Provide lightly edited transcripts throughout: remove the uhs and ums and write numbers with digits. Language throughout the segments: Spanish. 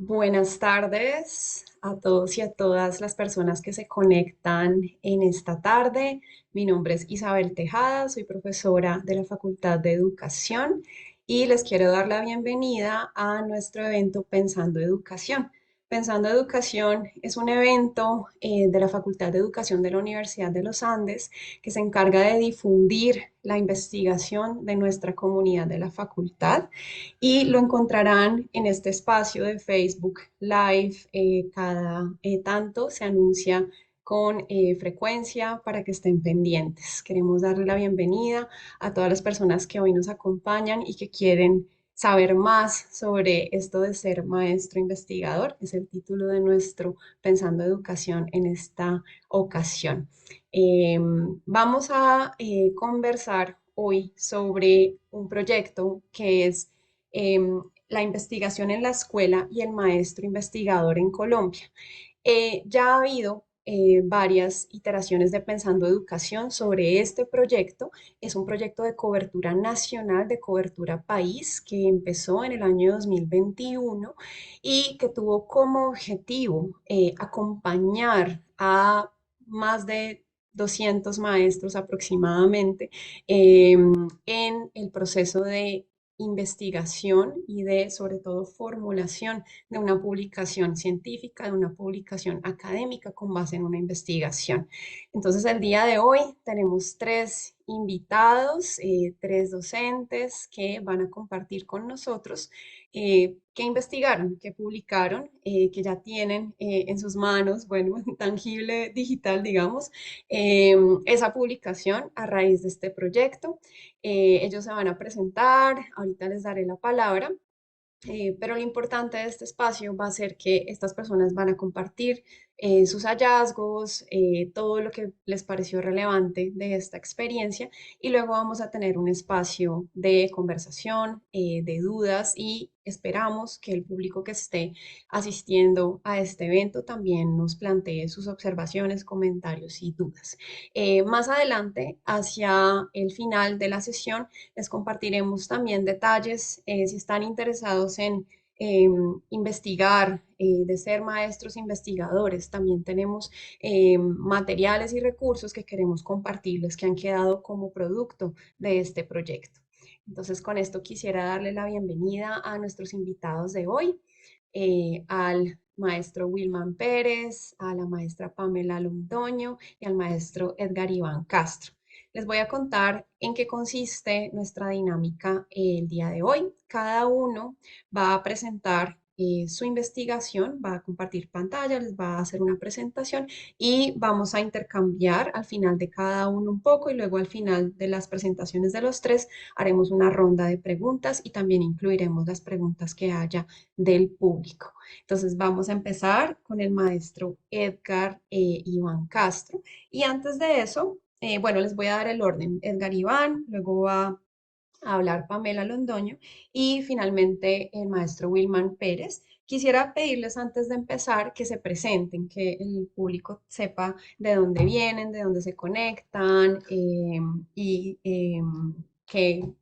Buenas tardes a todos y a todas las personas que se conectan en esta tarde. Mi nombre es Isabel Tejada, soy profesora de la Facultad de Educación y les quiero dar la bienvenida a nuestro evento Pensando Educación. Pensando Educación es un evento de la Facultad de Educación de la Universidad de los Andes que se encarga de difundir la investigación de nuestra comunidad de la facultad y lo encontrarán en este espacio de Facebook Live. Cada tanto se anuncia con frecuencia para que estén pendientes. Queremos darle la bienvenida a todas las personas que hoy nos acompañan y que quieren saber más sobre esto de ser maestro investigador. Es el título de nuestro Pensando Educación en esta ocasión. Vamos a conversar hoy sobre un proyecto que es la investigación en la escuela y el maestro investigador en Colombia. Ya ha habido varias iteraciones de Pensando Educación sobre este proyecto. Es un proyecto de cobertura nacional, de cobertura país, que empezó en el año 2021 y que tuvo como objetivo acompañar a más de 200 maestros aproximadamente en el proceso de investigación y de, sobre todo, formulación de una publicación científica, de una publicación académica con base en una investigación. Entonces, el día de hoy tenemos tres invitados, tres docentes que van a compartir con nosotros qué investigaron, qué publicaron, que ya tienen en sus manos, bueno, tangible digital, digamos, eh, esa publicación a raíz de este proyecto. Ellos se van a presentar, ahorita les daré la palabra. Pero lo importante de este espacio va a ser que estas personas van a compartir sus hallazgos, todo lo que les pareció relevante de esta experiencia y luego vamos a tener un espacio de conversación, de dudas y esperamos que el público que esté asistiendo a este evento también nos plantee sus observaciones, comentarios y dudas. Más adelante, hacia el final de la sesión, les compartiremos también detalles si están interesados en investigar, de ser maestros investigadores. También tenemos materiales y recursos que queremos compartirles que han quedado como producto de este proyecto. Entonces, con esto quisiera darle la bienvenida a nuestros invitados de hoy, al maestro Wilman Pérez, a la maestra Pamela Londoño y al maestro Edgar Iván Castro. Les voy a contar en qué consiste nuestra dinámica el día de hoy. Cada uno va a presentar su investigación, va a compartir pantalla, les va a hacer una presentación y vamos a intercambiar al final de cada uno un poco y luego al final de las presentaciones de los tres haremos una ronda de preguntas y también incluiremos las preguntas que haya del público. Entonces vamos a empezar con el maestro Edgar Iván Castro y antes de eso, bueno, les voy a dar el orden. Edgar Iván, luego va a hablar Pamela Londoño y finalmente el maestro Wilman Pérez. Quisiera pedirles antes de empezar que se presenten, que el público sepa de dónde vienen, de dónde se conectan y que,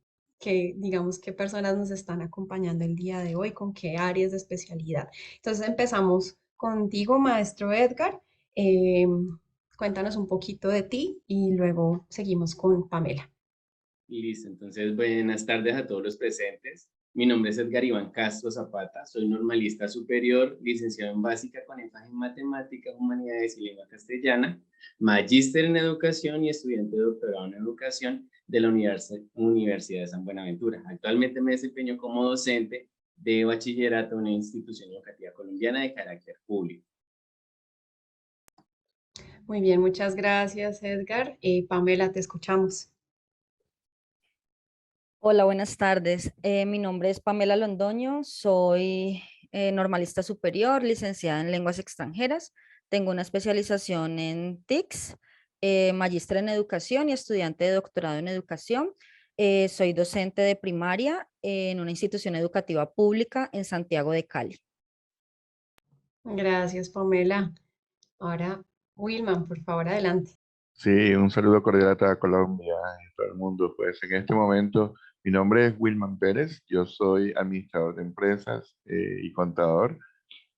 digamos qué personas nos están acompañando el día de hoy, con qué áreas de especialidad. Entonces empezamos contigo, maestro Edgar. Eh, Cuéntanos un poquito de ti y luego seguimos con Pamela. Listo, entonces buenas tardes a todos los presentes. Mi nombre es Edgar Iván Castro Zapata, soy normalista superior, licenciado en básica con énfasis en matemáticas, humanidades y lengua castellana, magíster en educación y estudiante de doctorado en educación de la Universidad de San Buenaventura. Actualmente me desempeño como docente de bachillerato en una institución educativa colombiana de carácter público. Muy bien, muchas gracias, Edgar. Pamela, te escuchamos. Hola, buenas tardes. Mi nombre es Pamela Londoño, soy normalista superior, licenciada en lenguas extranjeras. Tengo una especialización en TICS, magíster en educación y estudiante de doctorado en educación. Soy docente de primaria en una institución educativa pública en Santiago de Cali. Gracias, Pamela. Ahora, Wilman, por favor, adelante. Sí, un saludo cordial a toda Colombia y a todo el mundo. Pues en este momento mi nombre es Wilman Pérez, yo soy administrador de empresas y contador.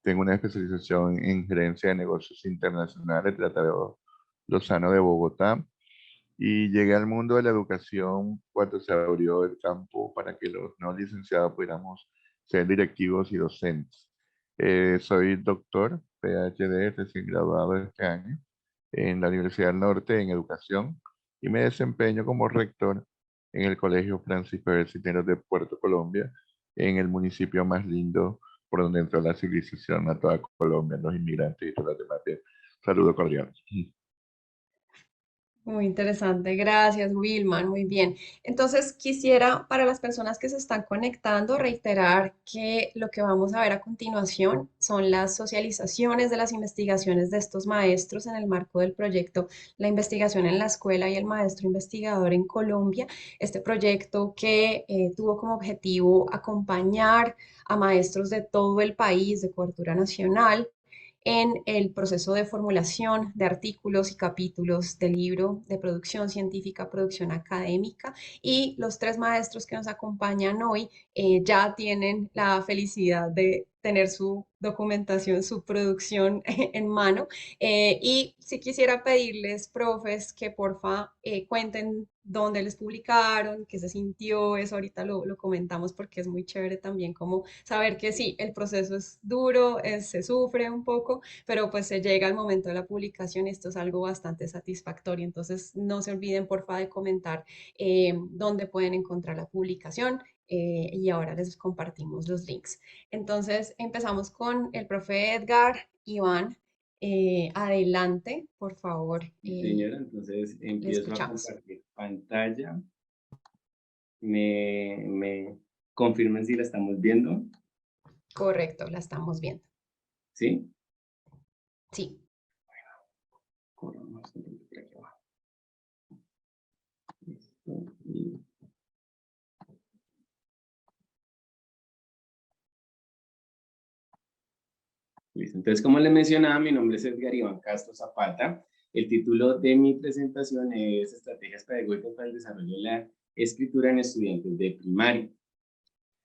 Tengo una especialización en gerencia de negocios internacionales, Tratado Lozano de Bogotá. Y llegué al mundo de la educación cuando se abrió el campo para que los no licenciados pudiéramos ser directivos y docentes. Soy doctor, PhD, recién graduado este año en la Universidad del Norte en Educación y me desempeño como rector en el Colegio Francisco de Cisneros de Puerto Colombia, en el municipio más lindo por donde entró la civilización a toda Colombia, los inmigrantes y todas las demás. Saludo cordial. Muy interesante, gracias Wilman, muy bien. Entonces quisiera para las personas que se están conectando reiterar que lo que vamos a ver a continuación son las socializaciones de las investigaciones de estos maestros en el marco del proyecto La investigación en la escuela y el maestro investigador en Colombia. Este proyecto que tuvo como objetivo acompañar a maestros de todo el país de cobertura nacional en el proceso de formulación de artículos y capítulos del libro de producción científica, producción académica. Y los tres maestros que nos acompañan hoy ya tienen la felicidad de tener su documentación, su producción en mano. Y si quisiera pedirles, profes, que porfa cuenten dónde les publicaron, qué se sintió, eso ahorita lo comentamos porque es muy chévere también como saber que sí, el proceso es duro, se sufre un poco, pero pues se llega al momento de la publicación y esto es algo bastante satisfactorio. Entonces no se olviden porfa de comentar dónde pueden encontrar la publicación y ahora les compartimos los links. Entonces empezamos con el profe Edgar, Iván. Adelante, por favor, Sí, señora, entonces le empiezo a escuchamos. compartir pantalla. Me confirman si la estamos viendo, Correcto, la estamos viendo. ¿sí? Sí, Corramos por aquí abajo. Listo, y listo. Entonces, como les mencionaba, mi nombre es Edgar Iván Castro Zapata. El título de mi presentación es Estrategias Pedagógicas para el Desarrollo de la Escritura en Estudiantes de Primaria.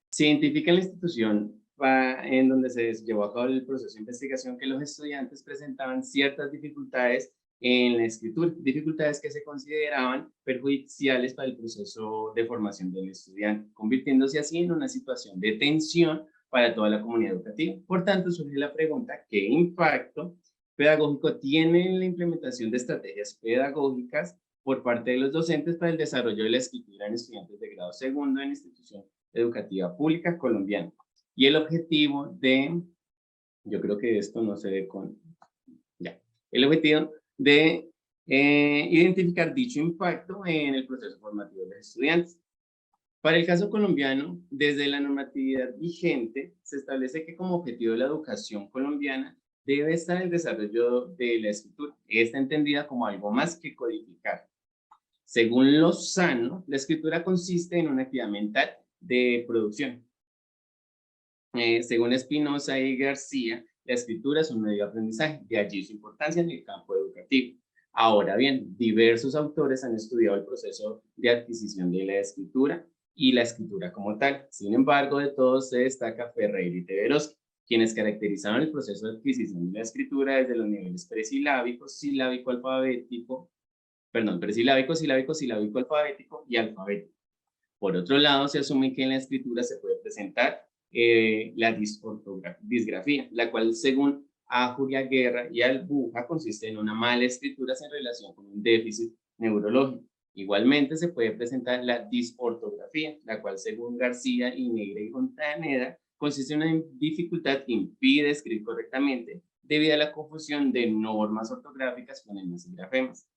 Se identifica en la institución en donde se llevó a cabo el proceso de investigación que los estudiantes presentaban ciertas dificultades en la escritura, dificultades que se consideraban perjudiciales para el proceso de formación del estudiante, convirtiéndose así en una situación de tensión para toda la comunidad educativa. Por tanto, surge la pregunta, ¿qué impacto pedagógico tiene la implementación de estrategias pedagógicas por parte de los docentes para el desarrollo de la escritura en estudiantes de grado segundo en institución educativa pública colombiana? Y el objetivo de, yo creo que esto no se ve con, ya, el objetivo de identificar dicho impacto en el proceso formativo de los estudiantes. Para el caso colombiano, desde la normatividad vigente, se establece que como objetivo de la educación colombiana debe estar el desarrollo de la escritura. Está entendida como algo más que codificar. Según Lozano, la escritura consiste en una actividad mental de producción. Según Espinosa y García, la escritura es un medio de aprendizaje, de allí su importancia en el campo educativo. Ahora bien, diversos autores han estudiado el proceso de adquisición de la escritura y la escritura como tal. Sin embargo, de todos se destaca Ferreira y Teveroski, quienes caracterizaron el proceso de adquisición de la escritura desde los niveles presilábico, silábico, alfabético, presilábico, silábico, silábico, alfabético y alfabético. Por otro lado, se asume que en la escritura se puede presentar la disgrafía, la cual según a Julia Guerra y Albuja consiste en una mala escritura en relación con un déficit neurológico. Igualmente se puede presentar la disortografía, la cual según García y Negra y Fontaneda consiste en una dificultad que impide escribir correctamente debido a la confusión de normas ortográficas, fonemas y grafemas.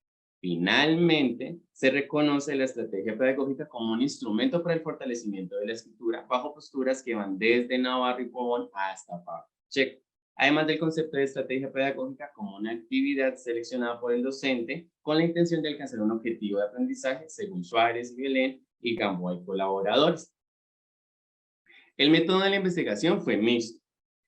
Finalmente, se reconoce la estrategia pedagógica como un instrumento para el fortalecimiento de la escritura bajo posturas que van desde Navarro y Pavón hasta Pacheco, además del concepto de estrategia pedagógica como una actividad seleccionada por el docente con la intención de alcanzar un objetivo de aprendizaje según Suárez y Belén y Gamboa y colaboradores. El método de la investigación fue mixto.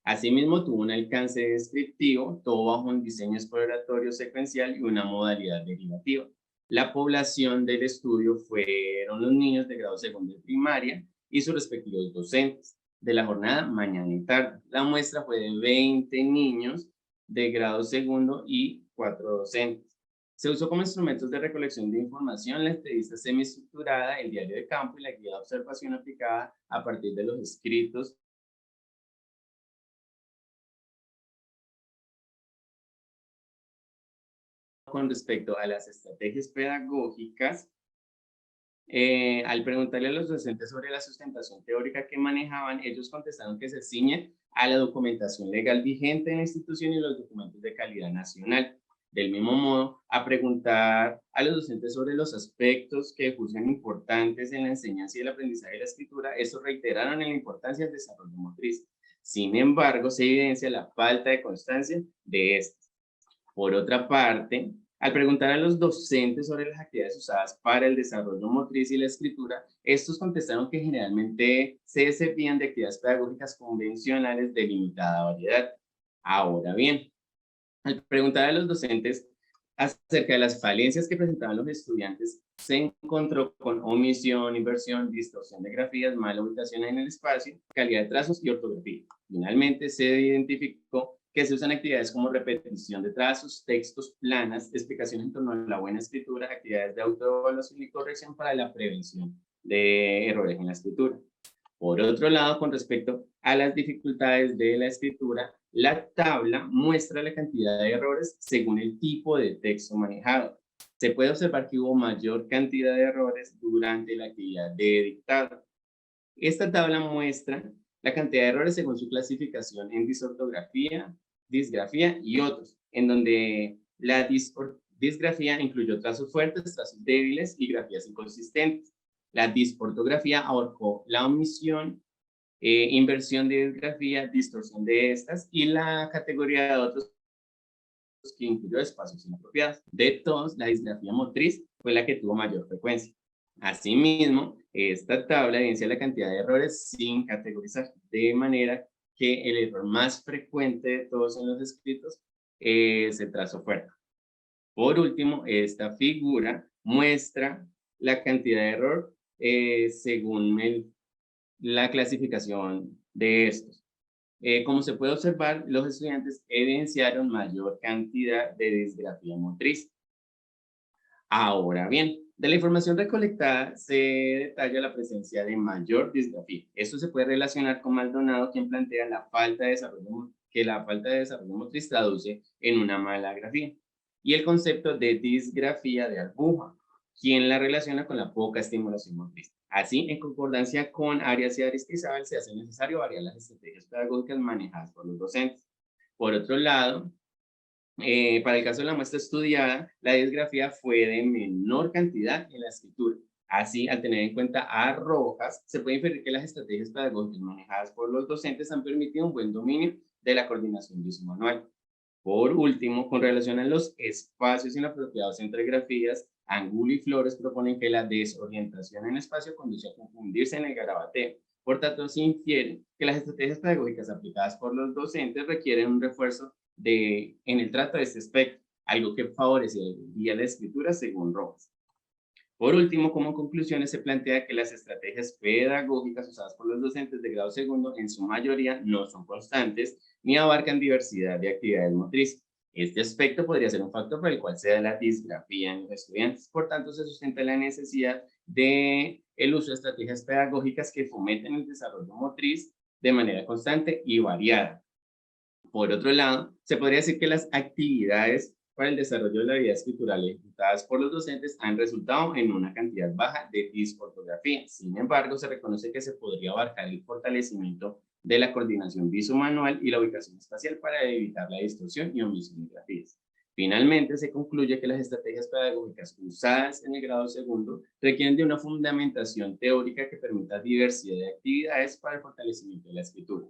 Asimismo, tuvo un alcance descriptivo, todo bajo un diseño exploratorio secuencial y una modalidad derivativa. La población del estudio fueron los niños de grado segundo de primaria y sus respectivos docentes. de la jornada mañana y tarde. La muestra fue de 20 niños de grado segundo y 4 docentes. Se usó como instrumentos de recolección de información la entrevista semiestructurada, el diario de campo y la guía de observación aplicada a partir de los escritos con respecto a las estrategias pedagógicas. Al preguntarle a los docentes sobre la sustentación teórica que manejaban, ellos contestaron que se ciñen a la documentación legal vigente en la institución y los documentos de calidad nacional. Del mismo modo, a preguntar a los docentes sobre los aspectos que juzgan importantes en la enseñanza y el aprendizaje de la escritura, estos reiteraron en la importancia del desarrollo motriz. Sin embargo, se evidencia la falta de constancia de estos. Por otra parte, al preguntar a los docentes sobre las actividades usadas para el desarrollo motriz y la escritura, estos contestaron que generalmente se servían de actividades pedagógicas convencionales de limitada variedad. Ahora bien, al preguntar a los docentes acerca de las falencias que presentaban los estudiantes, se encontró con omisión, inversión, distorsión de grafías, mala ubicación en el espacio, calidad de trazos y ortografía. Finalmente, se identificó que se usan actividades como repetición de trazos, textos, planas, explicaciones en torno a la buena escritura, actividades de autoevaluación y corrección para la prevención de errores en la escritura. Por otro lado, con respecto a las dificultades de la escritura, la tabla muestra la cantidad de errores según el tipo de texto manejado. Se puede observar que hubo mayor cantidad de errores durante la actividad de dictado. Esta tabla muestra la cantidad de errores según su clasificación en disortografía, disgrafía y otros, en donde la disgrafía incluyó trazos fuertes, trazos débiles y grafías inconsistentes. La disortografía abarcó la omisión, inversión de disgrafía, distorsión de estas y la categoría de otros que incluyó espacios inapropiados. De todos, la disgrafía motriz fue la que tuvo mayor frecuencia. Asimismo, esta tabla evidencia la cantidad de errores sin categorizar, de manera que el error más frecuente de todos en los escritos es el trazo fuerte. Por último, esta figura muestra la cantidad de error según la clasificación de estos. Como se puede observar, los estudiantes evidenciaron mayor cantidad de disgrafía motriz. Ahora bien, de la información recolectada se detalla la presencia de mayor disgrafía. Esto se puede relacionar con Maldonado, quien plantea que la falta de desarrollo motriz traduce en una mala grafía, y el concepto de disgrafía de Arbuja, quien la relaciona con la poca estimulación motriz. Así, en concordancia con Arias y Aristizábal, se hace necesario variar las estrategias pedagógicas manejadas por los docentes. Por otro lado, para el caso de la muestra estudiada, la disgrafía fue de menor cantidad en la escritura. Así, al tener en cuenta a Rojas, se puede inferir que las estrategias pedagógicas manejadas por los docentes han permitido un buen dominio de la coordinación visomanual. Por último, con relación a los espacios inapropiados entre grafías, Angulo y Flores proponen que la desorientación en espacio conduce a confundirse en el garabateo. Por tanto, se infiere que las estrategias pedagógicas aplicadas por los docentes requieren un refuerzo en el trato de este aspecto, algo que favorece la escritura según Rojas. Por último, como conclusiones, se plantea que las estrategias pedagógicas usadas por los docentes de grado segundo en su mayoría no son constantes ni abarcan diversidad de actividades motrices. Este aspecto podría ser un factor por el cual se da la disgrafía en los estudiantes. Por tanto, se sustenta la necesidad de el uso de estrategias pedagógicas que fomenten el desarrollo motriz de manera constante y variada. Por otro lado, se podría decir que las actividades para el desarrollo de la habilidad escritural ejecutadas por los docentes han resultado en una cantidad baja de disortografía. Sin embargo, se reconoce que se podría abarcar el fortalecimiento de la coordinación visomanual y la ubicación espacial para evitar la distorsión y omisión de grafías. Finalmente, se concluye que las estrategias pedagógicas usadas en el grado segundo requieren de una fundamentación teórica que permita diversidad de actividades para el fortalecimiento de la escritura.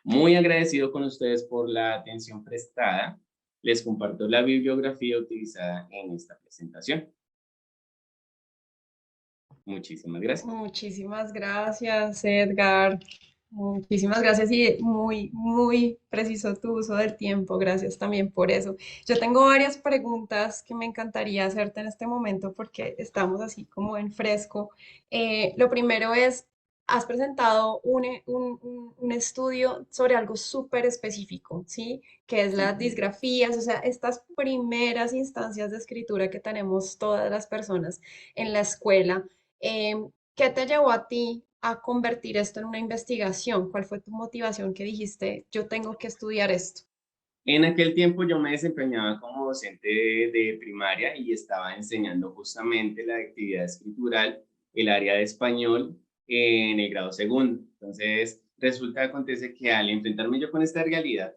Muy agradecido con ustedes por la atención prestada. Les comparto la bibliografía utilizada en esta presentación. Muchísimas gracias. Muchísimas gracias, Edgar. Muchísimas gracias y muy preciso tu uso del tiempo. Gracias también por eso. Yo tengo varias preguntas que me encantaría hacerte en este momento porque estamos así como en fresco. Lo primero es, has presentado un estudio sobre algo súper específico, ¿sí? Que es Sí, las disgrafías, o sea, estas primeras instancias de escritura que tenemos todas las personas en la escuela. ¿Qué te llevó a ti a convertir esto en una investigación? ¿Cuál fue tu motivación que dijiste, yo tengo que estudiar esto? en aquel tiempo yo me desempeñaba como docente de primaria y estaba enseñando justamente la actividad escritural, el área de español en el grado segundo. Entonces, resulta, acontece que al enfrentarme yo con esta realidad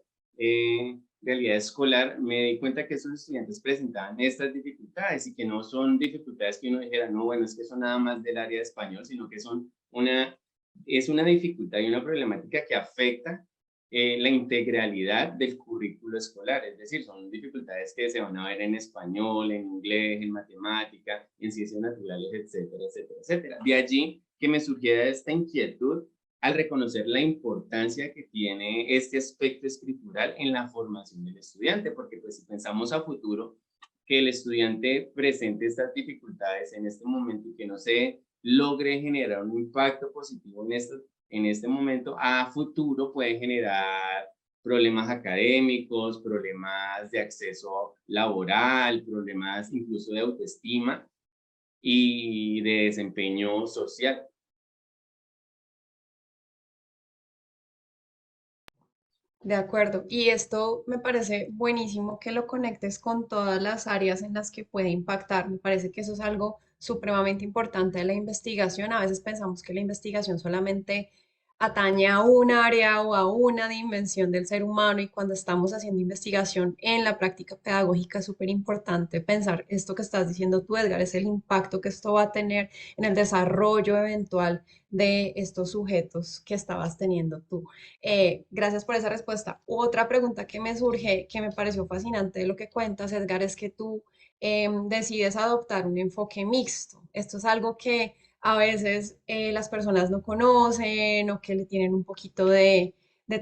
escolar, me di cuenta que esos estudiantes presentaban estas dificultades y que no son dificultades que uno dijera, no, bueno, es que son nada más del área de español, sino que es una dificultad y una problemática que afecta la integralidad del currículo escolar, es decir, son dificultades que se van a ver en español, en inglés, en matemática, en ciencias naturales, etcétera, etcétera, etcétera. De allí que me surgiera esta inquietud al reconocer la importancia que tiene este aspecto escritural en la formación del estudiante, porque pues si pensamos a futuro, que el estudiante presente estas dificultades en este momento y que no se logre generar un impacto positivo en este momento, a futuro puede generar problemas académicos, problemas de acceso laboral, problemas incluso de autoestima y de desempeño social. De acuerdo. Y esto me parece buenísimo que lo conectes con todas las áreas en las que puede impactar. Me parece que eso es algo supremamente importante de la investigación. A veces pensamos que la investigación solamente atañe a un área o a una dimensión del ser humano y cuando estamos haciendo investigación en la práctica pedagógica es súper importante pensar esto que estás diciendo tú, Edgar, es el impacto que esto va a tener en el desarrollo eventual de estos sujetos que estabas teniendo tú. Gracias por esa respuesta. Otra pregunta que me surge, que me pareció fascinante de lo que cuentas, Edgar, es que tú decides adoptar un enfoque mixto. Esto es algo que a veces las personas no conocen o que le tienen un poquito de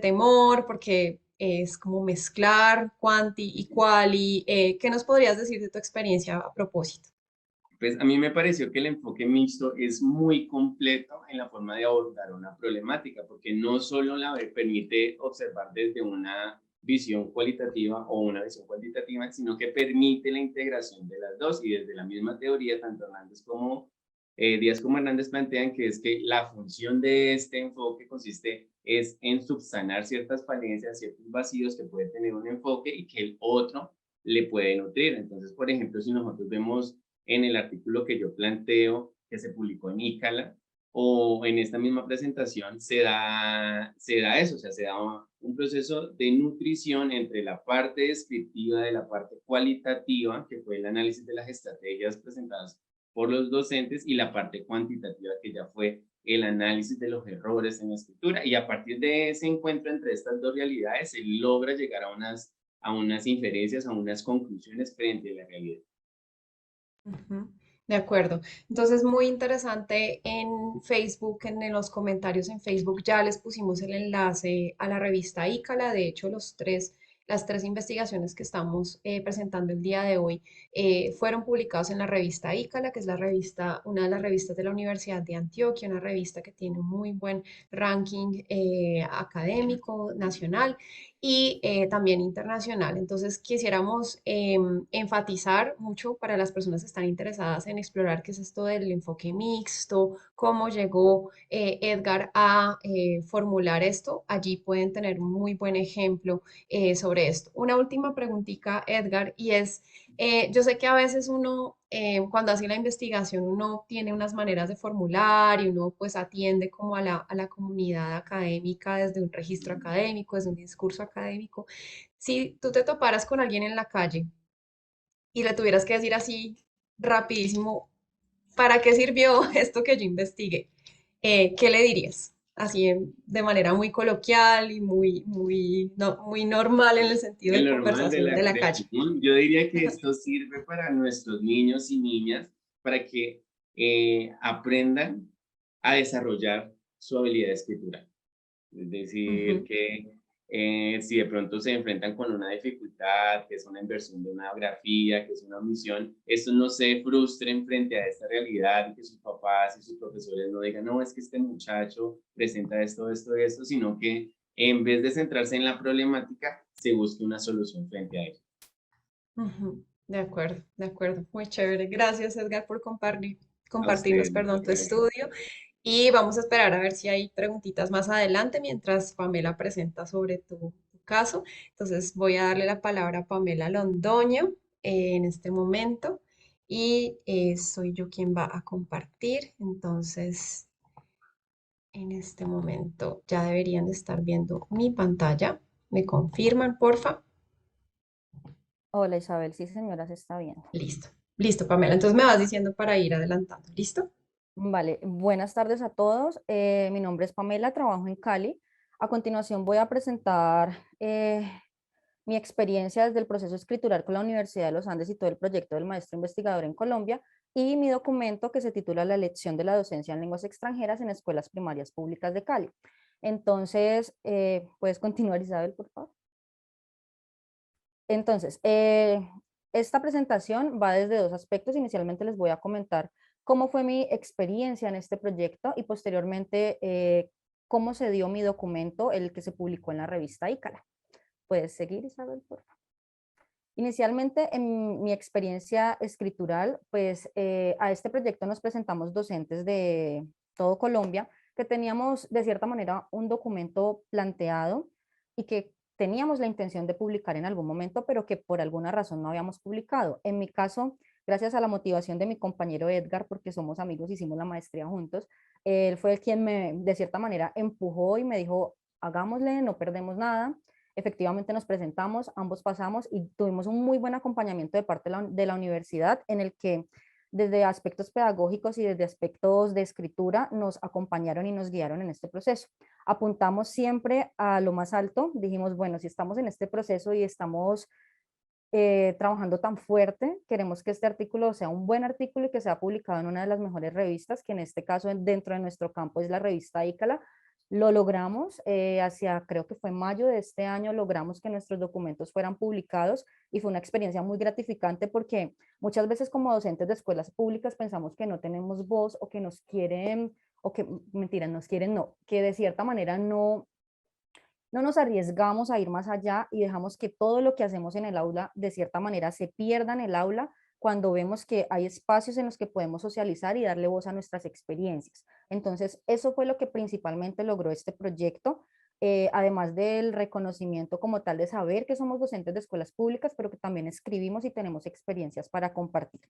temor porque es como mezclar quanti y quali. ¿Qué nos podrías decir de tu experiencia a propósito? Pues a mí me pareció que el enfoque mixto es muy completo en la forma de abordar una problemática, porque no solo permite observar desde una visión cualitativa o una visión cuantitativa, sino que permite la integración de las dos y desde la misma teoría, tanto Hernández como Díaz como Hernández plantean que es que la función de este enfoque consiste es en subsanar ciertas falencias, ciertos vacíos que puede tener un enfoque y que el otro le puede nutrir. Entonces, por ejemplo, si nosotros vemos en el artículo que yo planteo, que se publicó en ICALA, o en esta misma presentación, se da eso, o sea, se da un proceso de nutrición entre la parte descriptiva de la parte cualitativa, que fue el análisis de las estrategias presentadas por los docentes, y la parte cuantitativa, que ya fue el análisis de los errores en la escritura. Y a partir de ese encuentro entre estas dos realidades, se logra llegar a unas inferencias, a unas conclusiones frente a la realidad. Ujú. De acuerdo. Entonces, muy interesante en Facebook, en los comentarios en Facebook, ya les pusimos el enlace a la revista Ícala. De hecho, las tres investigaciones que estamos presentando el día de hoy fueron publicadas en la revista Ícala, que es la revista, una de las revistas de la Universidad de Antioquia, una revista que tiene un muy buen ranking académico nacional y también internacional. Entonces, quisiéramos enfatizar mucho para las personas que están interesadas en explorar qué es esto del enfoque mixto, cómo llegó Edgar a formular esto. Allí pueden tener un muy buen ejemplo sobre esto. Una última preguntita, Edgar, y es, yo sé que a veces uno, cuando hace la investigación, uno tiene unas maneras de formular y uno pues atiende como a la comunidad académica desde un registro académico, desde un discurso académico. Si tú te toparas con alguien en la calle y le tuvieras que decir así rapidísimo, ¿para qué sirvió esto que yo investigué? ¿Qué le dirías? Así de manera muy coloquial y muy normal en el sentido de El normal conversación de la del calle. común. Yo diría que esto sirve para nuestros niños y niñas para que aprendan a desarrollar su habilidad escritural. Es decir, Ujú, que Si de pronto se enfrentan con una dificultad, que es una inversión de una grafía, que es una omisión, estos no se frustren frente a esta realidad y que sus papás y sus profesores no digan, no, es que este muchacho presenta esto, esto, esto, sino que en vez de centrarse en la problemática, se busque una solución frente a ello. Ujú. De acuerdo. Muy chévere. Gracias, Edgar, por A compartirnos, ustedes, perdón, muchas tu gracias. estudio. Y vamos a esperar a ver si hay preguntitas más adelante mientras Pamela presenta sobre tu caso. Entonces voy a darle la palabra a Pamela Londoño en este momento y soy yo quien va a compartir. Entonces, en este momento ya deberían de estar viendo mi pantalla. ¿Me confirman, porfa? Hola Isabel, sí señora, se está bien. Listo. Listo, Pamela. Entonces me vas diciendo para ir adelantando. ¿Listo? Vale, buenas tardes a todos. Mi nombre es Pamela, trabajo en Cali. A continuación voy a presentar mi experiencia desde el proceso escritural con la Universidad de los Andes y todo el proyecto del maestro investigador en Colombia y mi documento que se titula La elección de la docencia en lenguas extranjeras en escuelas primarias públicas de Cali. Entonces, ¿puedes continuar, Isabel, por favor? Entonces, esta presentación va desde dos aspectos. Inicialmente les voy a comentar cómo fue mi experiencia en este proyecto y posteriormente cómo se dio mi documento, el que se publicó en la revista ICALA. ¿Puedes seguir, Isabel, por favor? Inicialmente, en mi experiencia escritural, pues a este proyecto nos presentamos docentes de todo Colombia que teníamos de cierta manera un documento planteado y que teníamos la intención de publicar en algún momento, pero que por alguna razón no habíamos publicado. En mi caso, gracias a la motivación de mi compañero Edgar, porque somos amigos, hicimos la maestría juntos, él fue el quien me, de cierta manera, empujó y me dijo, hagámosle, no perdemos nada. Efectivamente nos presentamos, ambos pasamos y tuvimos un muy buen acompañamiento de parte de la universidad en el que desde aspectos pedagógicos y desde aspectos de escritura nos acompañaron y nos guiaron en este proceso. Apuntamos siempre a lo más alto, dijimos, bueno, si estamos en este proceso y estamos trabajando tan fuerte, queremos que este artículo sea un buen artículo y que sea publicado en una de las mejores revistas, que en este caso dentro de nuestro campo es la revista ICALA. Lo logramos, hacia creo que fue mayo de este año, logramos que nuestros documentos fueran publicados y fue una experiencia muy gratificante porque muchas veces como docentes de escuelas públicas pensamos que no tenemos voz o que nos quieren, o que, mentira, nos quieren no, que de cierta manera no nos arriesgamos a ir más allá y dejamos que todo lo que hacemos en el aula de cierta manera se pierda en el aula cuando vemos que hay espacios en los que podemos socializar y darle voz a nuestras experiencias. Entonces, eso fue lo que principalmente logró este proyecto, además del reconocimiento como tal de saber que somos docentes de escuelas públicas, pero que también escribimos y tenemos experiencias para compartir.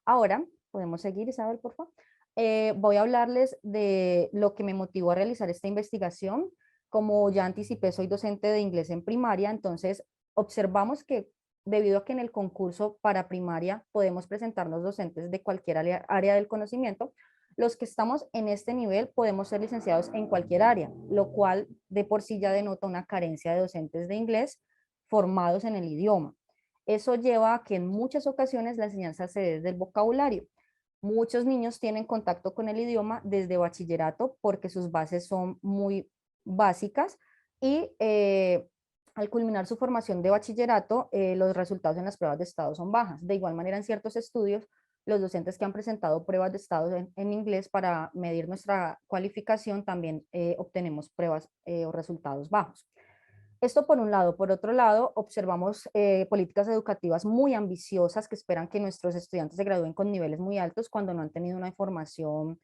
Ahora, podemos seguir, Isabel, por favor. Voy a hablarles de lo que me motivó a realizar esta investigación. Como ya anticipé, soy docente de inglés en primaria, entonces observamos que debido a que en el concurso para primaria podemos presentarnos docentes de cualquier área del conocimiento, los que estamos en este nivel podemos ser licenciados en cualquier área, lo cual de por sí ya denota una carencia de docentes de inglés formados en el idioma. Eso lleva a que en muchas ocasiones la enseñanza se dé desde el vocabulario. Muchos niños tienen contacto con el idioma desde bachillerato porque sus bases son muy básicas y al culminar su formación de bachillerato, los resultados en las pruebas de estado son bajas. De igual manera, en ciertos estudios, los docentes que han presentado pruebas de estado en inglés para medir nuestra cualificación también obtenemos pruebas o resultados bajos. Esto por un lado. Por otro lado, observamos políticas educativas muy ambiciosas que esperan que nuestros estudiantes se gradúen con niveles muy altos cuando no han tenido una formación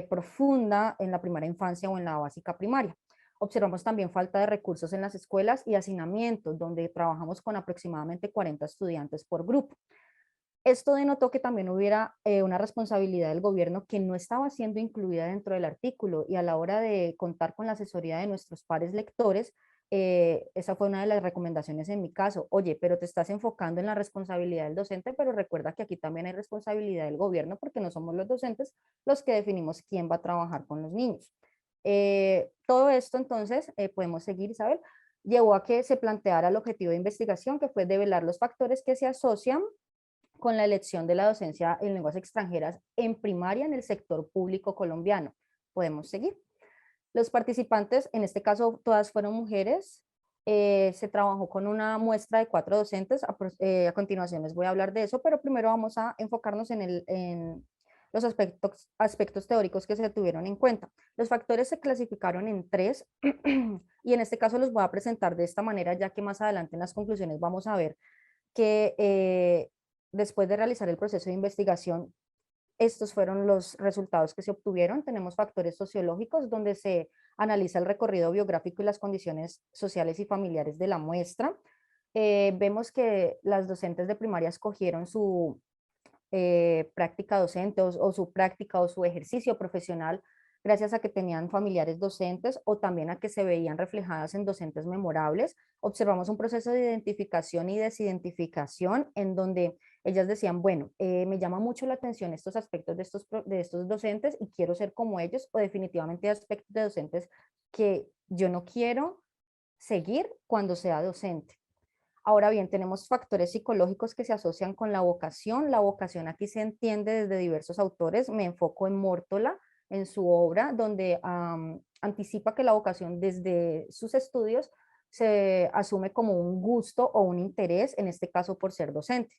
profunda en la primera infancia o en la básica primaria. Observamos también falta de recursos en las escuelas y hacinamientos, donde trabajamos con aproximadamente 40 estudiantes por grupo. Esto denotó que también hubiera una responsabilidad del gobierno que no estaba siendo incluida dentro del artículo y a la hora de contar con la asesoría de nuestros pares lectores, esa fue una de las recomendaciones en mi caso. Oye, pero te estás enfocando en la responsabilidad del docente, pero recuerda que aquí también hay responsabilidad del gobierno porque no somos los docentes los que definimos quién va a trabajar con los niños. Todo esto entonces, podemos seguir, Isabel, llevó a que se planteara el objetivo de investigación que fue develar los factores que se asocian con la elección de la docencia en lenguas extranjeras en primaria en el sector público colombiano. Podemos seguir. Los participantes, en este caso todas fueron mujeres, Se trabajó con una muestra de 4 docentes, a continuación les voy a hablar de eso, pero primero vamos a enfocarnos en los aspectos teóricos que se tuvieron en cuenta. Los factores se clasificaron en 3 y en este caso los voy a presentar de esta manera, ya que más adelante en las conclusiones vamos a ver que después de realizar el proceso de investigación, estos fueron los resultados que se obtuvieron. Tenemos factores sociológicos donde se analiza el recorrido biográfico y las condiciones sociales y familiares de la muestra. Vemos que las docentes de primaria escogieron su práctica docente o su práctica o su ejercicio profesional gracias a que tenían familiares docentes o también a que se veían reflejadas en docentes memorables. Observamos un proceso de identificación y desidentificación en donde ellas decían, bueno, me llama mucho la atención estos aspectos de estos docentes y quiero ser como ellos, o definitivamente aspectos de docentes que yo no quiero seguir cuando sea docente. Ahora bien, tenemos factores psicológicos que se asocian con la vocación. La vocación aquí se entiende desde diversos autores. Me enfoco en Mórtola, en su obra, donde anticipa que la vocación desde sus estudios se asume como un gusto o un interés, en este caso por ser docente.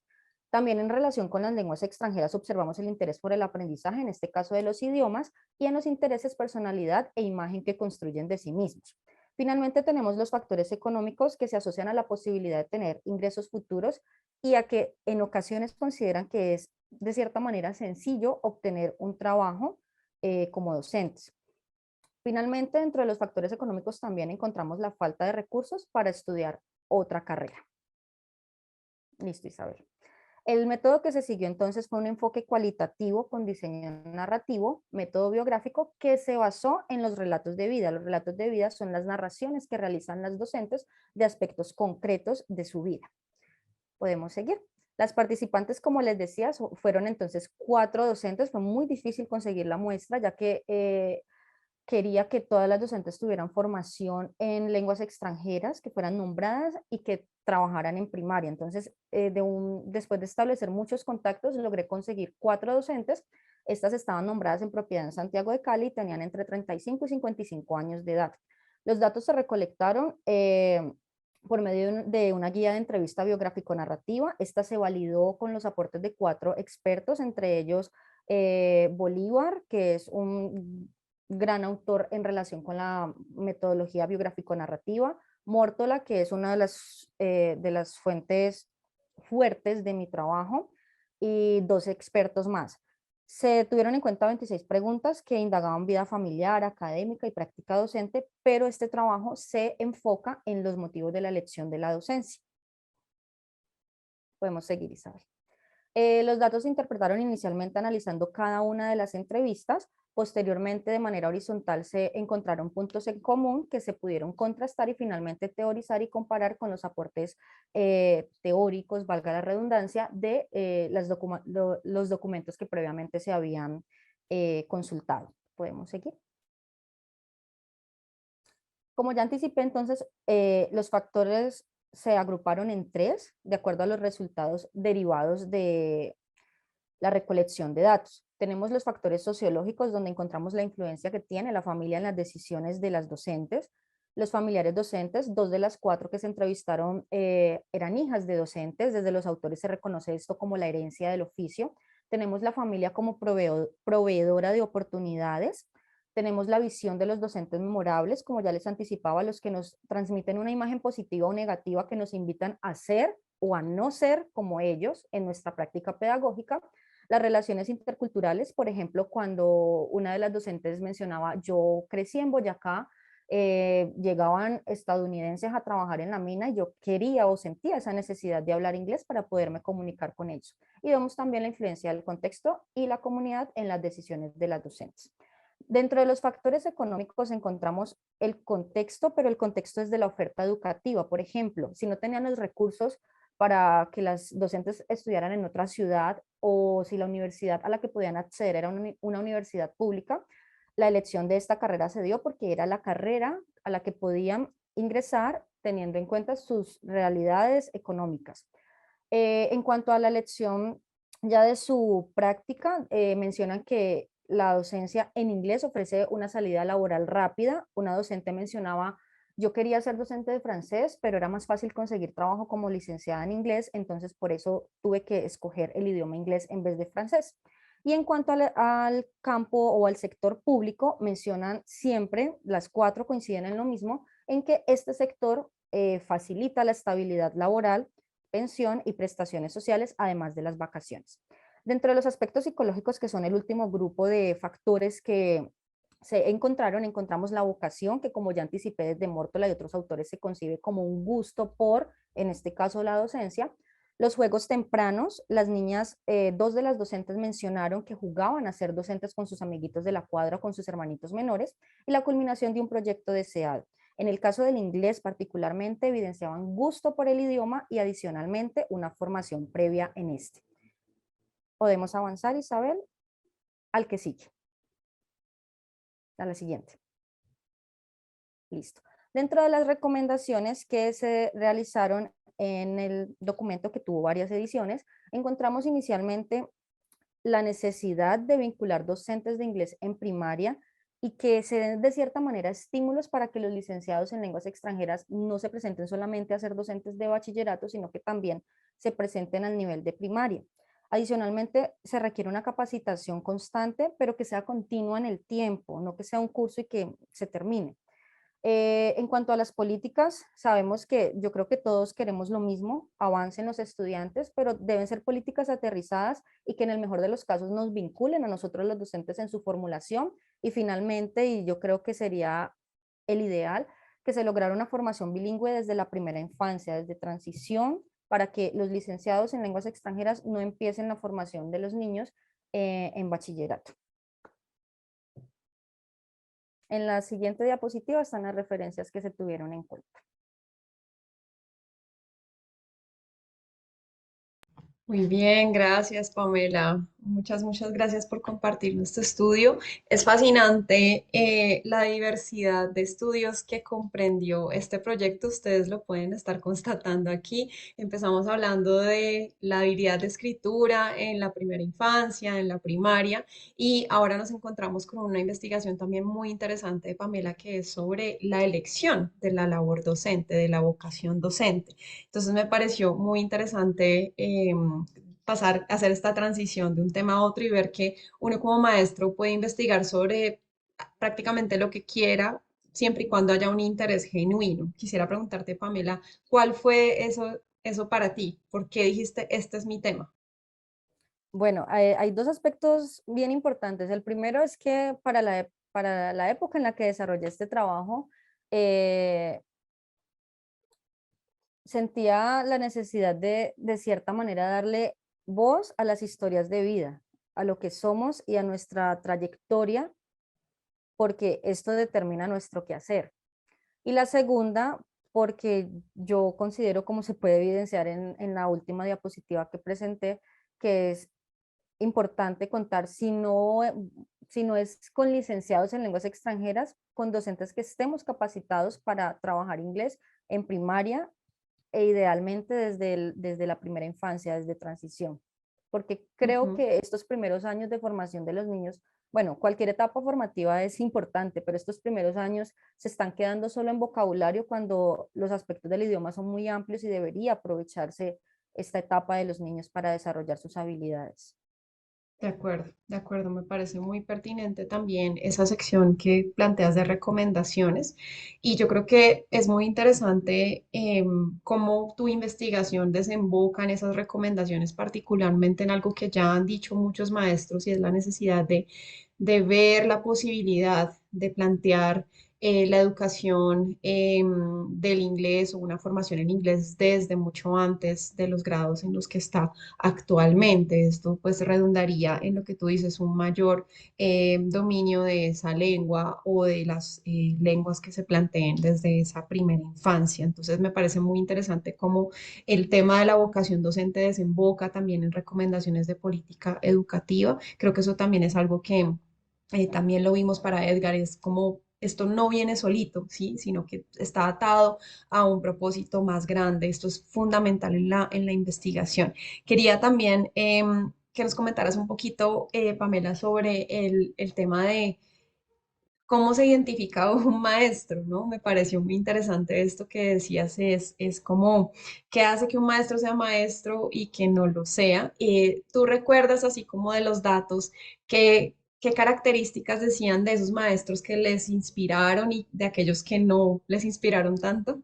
También en relación con las lenguas extranjeras observamos el interés por el aprendizaje, en este caso de los idiomas, y en los intereses, personalidad e imagen que construyen de sí mismos. Finalmente tenemos los factores económicos que se asocian a la posibilidad de tener ingresos futuros y a que en ocasiones consideran que es de cierta manera sencillo obtener un trabajo como docentes. Finalmente, dentro de los factores económicos también encontramos la falta de recursos para estudiar otra carrera. Listo, Isabel. El método que se siguió entonces fue un enfoque cualitativo con diseño narrativo, método biográfico, que se basó en los relatos de vida. Los relatos de vida son las narraciones que realizan las docentes de aspectos concretos de su vida. Podemos seguir. Las participantes, como les decía, fueron entonces 4 docentes. Fue muy difícil conseguir la muestra, ya que quería que todas las docentes tuvieran formación en lenguas extranjeras, que fueran nombradas y que trabajaran en primaria. Entonces, después de establecer muchos contactos, logré conseguir 4 docentes. Estas estaban nombradas en propiedad en Santiago de Cali y tenían entre 35 y 55 años de edad. Los datos se recolectaron por medio de una guía de entrevista biográfico-narrativa. Esta se validó con los aportes de 4 expertos, entre ellos Bolívar, que es un gran autor en relación con la metodología biográfico-narrativa, Mórtola, que es una de las fuentes fuertes de mi trabajo, y 2 expertos más. Se tuvieron en cuenta 26 preguntas que indagaban vida familiar, académica y práctica docente, pero este trabajo se enfoca en los motivos de la elección de la docencia. Podemos seguir, Isabel. Los datos se interpretaron inicialmente analizando cada una de las entrevistas. Posteriormente, de manera horizontal, se encontraron puntos en común que se pudieron contrastar y finalmente teorizar y comparar con los aportes teóricos, valga la redundancia, de los documentos que previamente se habían consultado. Podemos seguir. Como ya anticipé, entonces, los factores se agruparon en 3, de acuerdo a los resultados derivados de la recolección de datos. Tenemos los factores sociológicos, donde encontramos la influencia que tiene la familia en las decisiones de las docentes. Los familiares docentes, 2 de las 4 que se entrevistaron eran hijas de docentes. Desde los autores se reconoce esto como la herencia del oficio. Tenemos la familia como proveedora de oportunidades. Tenemos la visión de los docentes memorables, como ya les anticipaba, los que nos transmiten una imagen positiva o negativa que nos invitan a ser o a no ser como ellos en nuestra práctica pedagógica. Las relaciones interculturales, por ejemplo, cuando una de las docentes mencionaba, yo crecí en Boyacá, llegaban estadounidenses a trabajar en la mina y yo quería o sentía esa necesidad de hablar inglés para poderme comunicar con ellos. Y vemos también la influencia del contexto y la comunidad en las decisiones de las docentes. Dentro de los factores económicos encontramos el contexto, pero el contexto es de la oferta educativa. Por ejemplo, si no tenían los recursos para que las docentes estudiaran en otra ciudad o si la universidad a la que podían acceder era una universidad pública, la elección de esta carrera se dio porque era la carrera a la que podían ingresar teniendo en cuenta sus realidades económicas. En cuanto a la elección ya de su práctica, mencionan que la docencia en inglés ofrece una salida laboral rápida. Una docente mencionaba Yo quería ser docente de francés, pero era más fácil conseguir trabajo como licenciada en inglés, entonces por eso tuve que escoger el idioma inglés en vez de francés. Y en cuanto al campo o al sector público, mencionan siempre, las cuatro coinciden en lo mismo, en que este sector facilita la estabilidad laboral, pensión y prestaciones sociales, además de las vacaciones. Dentro de los aspectos psicológicos, que son el último grupo de factores que encontramos la vocación, que como ya anticipé desde Mórtola y otros autores se concibe como un gusto por, en este caso, la docencia. Los juegos tempranos, las niñas, dos de las docentes mencionaron que jugaban a ser docentes con sus amiguitos de la cuadra o con sus hermanitos menores, y la culminación de un proyecto deseado. En el caso del inglés particularmente, evidenciaban gusto por el idioma y adicionalmente una formación previa en este. Podemos avanzar, Isabel, al que sigue, a la siguiente. Listo. Dentro de las recomendaciones que se realizaron en el documento, que tuvo varias ediciones, encontramos inicialmente la necesidad de vincular docentes de inglés en primaria y que se den de cierta manera estímulos para que los licenciados en lenguas extranjeras no se presenten solamente a ser docentes de bachillerato, sino que también se presenten al nivel de primaria. Adicionalmente, se requiere una capacitación constante, pero que sea continua en el tiempo, no que sea un curso y que se termine. En cuanto a las políticas, sabemos que yo creo que todos queremos lo mismo, avancen los estudiantes, pero deben ser políticas aterrizadas y que en el mejor de los casos nos vinculen a nosotros los docentes en su formulación. Y finalmente, y yo creo que sería el ideal, que se lograra una formación bilingüe desde la primera infancia, desde transición, para que los licenciados en lenguas extranjeras no empiecen la formación de los niños en bachillerato. En la siguiente diapositiva están las referencias que se tuvieron en cuenta. Muy bien, gracias, Pamela. Muchas gracias por compartir nuestro estudio. Es fascinante la diversidad de estudios que comprendió este proyecto. Ustedes lo pueden estar constatando aquí. Empezamos hablando de la habilidad de escritura en la primera infancia, en la primaria, y ahora nos encontramos con una investigación también muy interesante de Pamela, que es sobre la elección de la labor docente, de la vocación docente. Entonces me pareció muy interesante pasar a hacer esta transición de un tema a otro y ver que uno como maestro puede investigar sobre prácticamente lo que quiera, siempre y cuando haya un interés genuino. Quisiera preguntarte, Pamela, ¿cuál fue eso para ti? ¿Por qué dijiste, este es mi tema? Bueno, hay dos aspectos bien importantes. El primero es que para la época en la que desarrollé este trabajo, eh, sentía la necesidad de cierta manera, darle voz a las historias de vida, a lo que somos y a nuestra trayectoria, porque esto determina nuestro quehacer. Y la segunda, porque yo considero, como se puede evidenciar en la última diapositiva que presenté, que es importante contar, si no es con licenciados en lenguas extranjeras, con docentes que estemos capacitados para trabajar inglés en primaria e idealmente desde la primera infancia, desde transición. Porque creo Ujú. que estos primeros años de formación de los niños, bueno, cualquier etapa formativa es importante, pero estos primeros años se están quedando solo en vocabulario cuando los aspectos del idioma son muy amplios y debería aprovecharse esta etapa de los niños para desarrollar sus habilidades. De acuerdo, me parece muy pertinente también esa sección que planteas de recomendaciones y yo creo que es muy interesante cómo tu investigación desemboca en esas recomendaciones, particularmente en algo que ya han dicho muchos maestros y es la necesidad de ver la posibilidad de plantear la educación del inglés o una formación en inglés desde mucho antes de los grados en los que está actualmente. Esto pues redundaría en lo que tú dices, un mayor dominio de esa lengua o de las lenguas que se planteen desde esa primera infancia. Entonces me parece muy interesante cómo el tema de la vocación docente desemboca también en recomendaciones de política educativa. Creo que eso también es algo que también lo vimos para Edgar, es como esto no viene solito, ¿sí? Sino que está atado a un propósito más grande. Esto es fundamental en la investigación. Quería también que nos comentaras un poquito, Pamela, sobre el tema de cómo se identifica un maestro, ¿no? Me pareció muy interesante esto que decías, es como, ¿qué hace que un maestro sea maestro y que no lo sea? ¿Tú recuerdas así como de los datos qué características decían de esos maestros que les inspiraron y de aquellos que no les inspiraron tanto?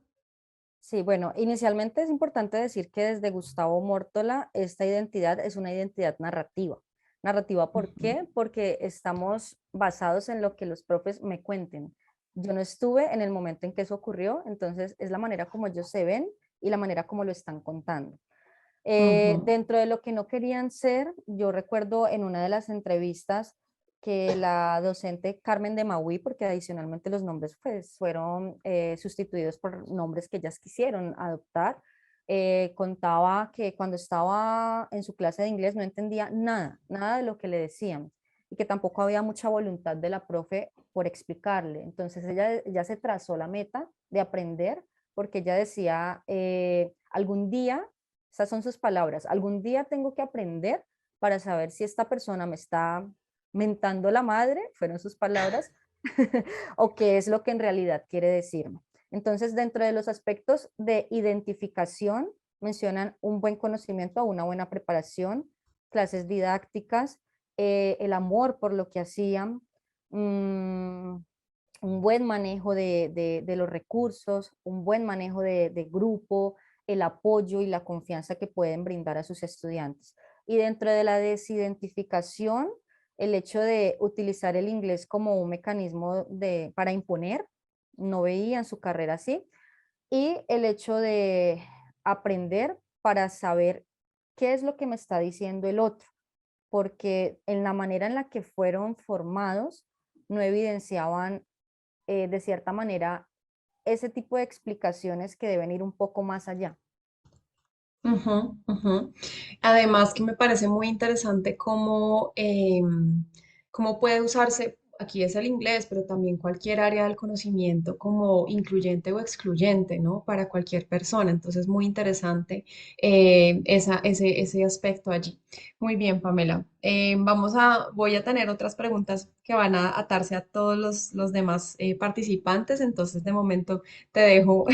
Sí, bueno, inicialmente es importante decir que desde Gustavo Mórtola esta identidad es una identidad narrativa. Narrativa, ¿por Ujú, qué? Porque estamos basados en lo que los profes me cuenten. Yo no estuve en el momento en que eso ocurrió, entonces es la manera como ellos se ven y la manera como lo están contando. ujú, Dentro de lo que no querían ser, yo recuerdo en una de las entrevistas que la docente Carmen de Maui, porque adicionalmente los nombres pues, fueron sustituidos por nombres que ellas quisieron adoptar, contaba que cuando estaba en su clase de inglés no entendía nada, nada de lo que le decían y que tampoco había mucha voluntad de la profe por explicarle. Entonces ella se trazó la meta de aprender porque ella decía, algún día, esas son sus palabras, algún día tengo que aprender para saber si esta persona me está mentando la madre, fueron sus palabras, o qué es lo que en realidad quiere decirme. Entonces, dentro de los aspectos de identificación, mencionan un buen conocimiento, una buena preparación, clases didácticas, el amor por lo que hacían, un buen manejo de los recursos, un buen manejo de grupo, el apoyo y la confianza que pueden brindar a sus estudiantes. Y dentro de la desidentificación, el hecho de utilizar el inglés como un mecanismo para imponer, no veía en su carrera así, y el hecho de aprender para saber qué es lo que me está diciendo el otro, porque en la manera en la que fueron formados no evidenciaban de cierta manera ese tipo de explicaciones que deben ir un poco más allá. ujú, ujú. Además, que me parece muy interesante cómo puede usarse, aquí es el inglés, pero también cualquier área del conocimiento como incluyente o excluyente, ¿no? Para cualquier persona. Entonces, muy interesante ese aspecto allí. Muy bien, Pamela. Voy a tener otras preguntas que van a atarse a todos los demás participantes. Entonces, de momento te dejo,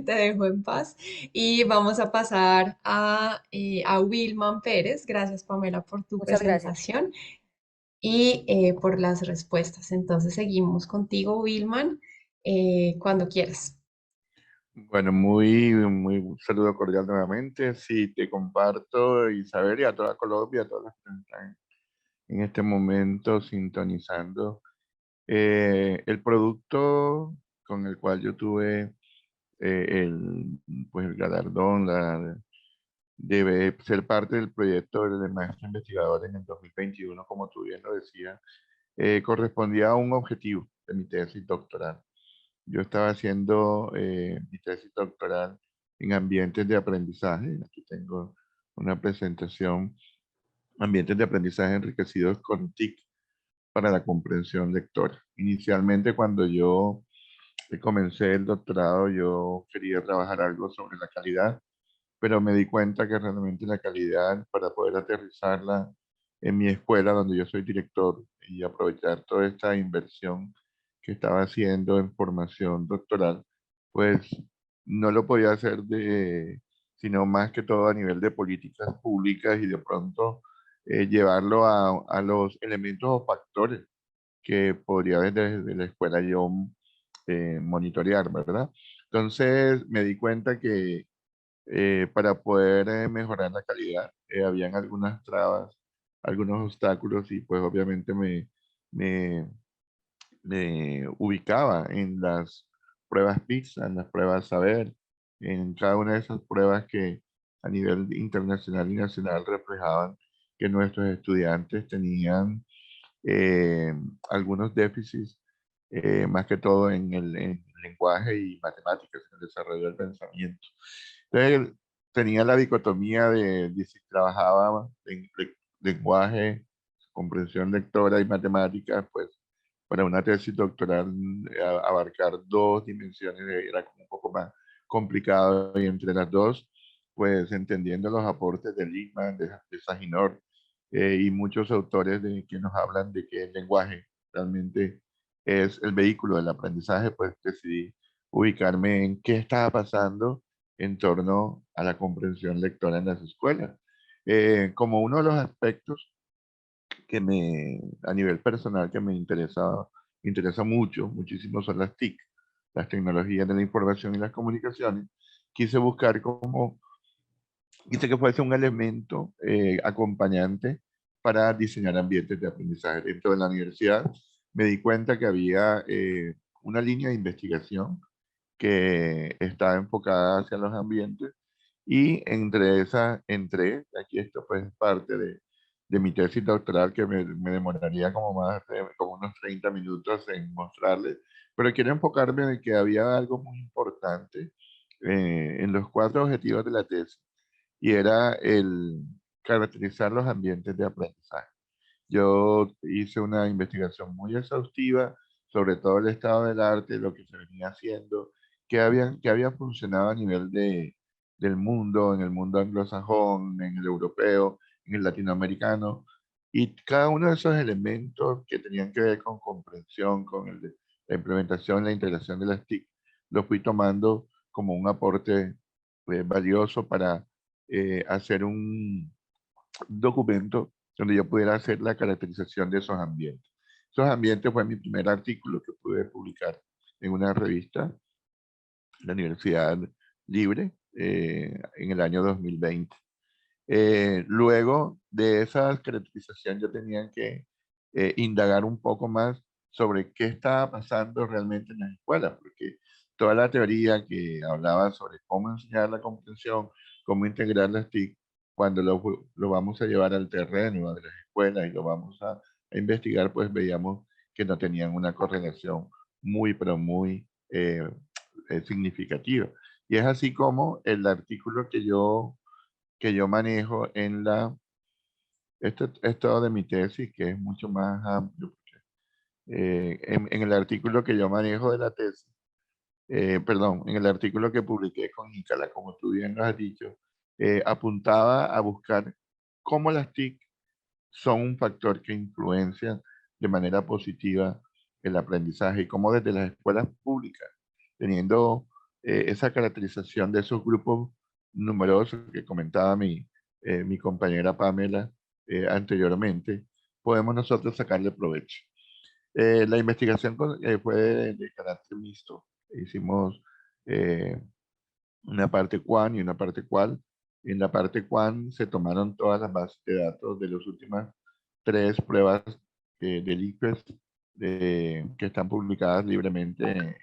te dejo en paz. Y vamos a pasar a Wilman Pérez. Gracias, Pamela, por tu Muchas gracias. presentación y por las respuestas. Entonces, seguimos contigo, Wilman, cuando quieras. Bueno, muy un saludo cordial nuevamente. Sí, te comparto, Isabel, y a toda Colombia, a todas las que están en este momento sintonizando. El producto con el cual yo tuve pues el galardón, debe ser parte del proyecto de maestro investigador en el 2021, como tú bien lo decías, correspondía a un objetivo de mi tesis doctoral. Yo estaba haciendo mi tesis doctoral en ambientes de aprendizaje. Aquí tengo una presentación, ambientes de aprendizaje enriquecidos con TIC para la comprensión lectora. Inicialmente, cuando yo comencé el doctorado, yo quería trabajar algo sobre la calidad, pero me di cuenta que realmente la calidad, para poder aterrizarla en mi escuela, donde yo soy director, y aprovechar toda esta inversión que estaba haciendo en formación doctoral, pues no lo podía hacer sino más que todo a nivel de políticas públicas y de pronto llevarlo a los elementos o factores que podría desde la escuela yo monitorear, ¿verdad? Entonces me di cuenta que para poder mejorar la calidad habían algunas trabas, algunos obstáculos y pues obviamente me, me ubicaba en las pruebas PISA, en las pruebas Saber, en cada una de esas pruebas que a nivel internacional y nacional reflejaban que nuestros estudiantes tenían eh, algunos déficits, más que todo en lenguaje y matemáticas, en el desarrollo del pensamiento. Entonces, tenía la dicotomía de si trabajaba en lenguaje, comprensión lectora y matemáticas, pues para una tesis doctoral abarcar dos dimensiones era como un poco más complicado y entre las dos, pues entendiendo los aportes de Lippmann, de Saginor, y muchos autores que nos hablan de que el lenguaje realmente es el vehículo del aprendizaje, pues decidí ubicarme en qué estaba pasando en torno a la comprensión lectora en las escuelas. Como uno de los aspectos a nivel personal, que me interesa mucho, muchísimo son las TIC, las tecnologías de la información y las comunicaciones. Quise buscar cómo, quise que fuese un elemento acompañante para diseñar ambientes de aprendizaje. Dentro de la universidad me di cuenta que había una línea de investigación que estaba enfocada hacia los ambientes y entre esas entré, aquí esto pues es parte de mi tesis doctoral que me demoraría como como unos 30 minutos en mostrarles, pero quiero enfocarme en que había algo muy importante en los 4 objetivos de la tesis y era el caracterizar los ambientes de aprendizaje. Yo hice una investigación muy exhaustiva sobre todo el estado del arte, lo que se venía haciendo, qué había funcionado a nivel del mundo, en el mundo anglosajón, en el europeo, en el latinoamericano, y cada uno de esos elementos que tenían que ver con comprensión, con la implementación, la integración de las TIC, los fui tomando como un aporte valioso para hacer un documento donde yo pudiera hacer la caracterización de esos ambientes. Esos ambientes fue mi primer artículo que pude publicar en una revista, la Universidad Libre, en el año 2020. Luego de esa caracterización yo tenía que indagar un poco más sobre qué estaba pasando realmente en las escuelas, porque toda la teoría que hablaba sobre cómo enseñar la comprensión, cómo integrar las TIC, cuando lo vamos a llevar al terreno de las escuelas y lo vamos a investigar, pues veíamos que no tenían una correlación muy, pero muy significativa. Y es así como el artículo que yo manejo en esto de mi tesis, que es mucho más amplio. En el artículo que yo manejo de la tesis, perdón, en el artículo que publiqué con Icala, como tú bien lo has dicho, apuntaba a buscar cómo las TIC son un factor que influencia de manera positiva el aprendizaje y cómo desde las escuelas públicas, teniendo esa caracterización de esos grupos numerosos que comentaba mi compañera Pamela anteriormente, podemos nosotros sacarle provecho. La investigación fue de carácter mixto. Hicimos eh, una parte quant y una parte qual. En la parte quant se tomaron todas las bases de datos de las últimas 3 pruebas del ICFES que están publicadas libremente en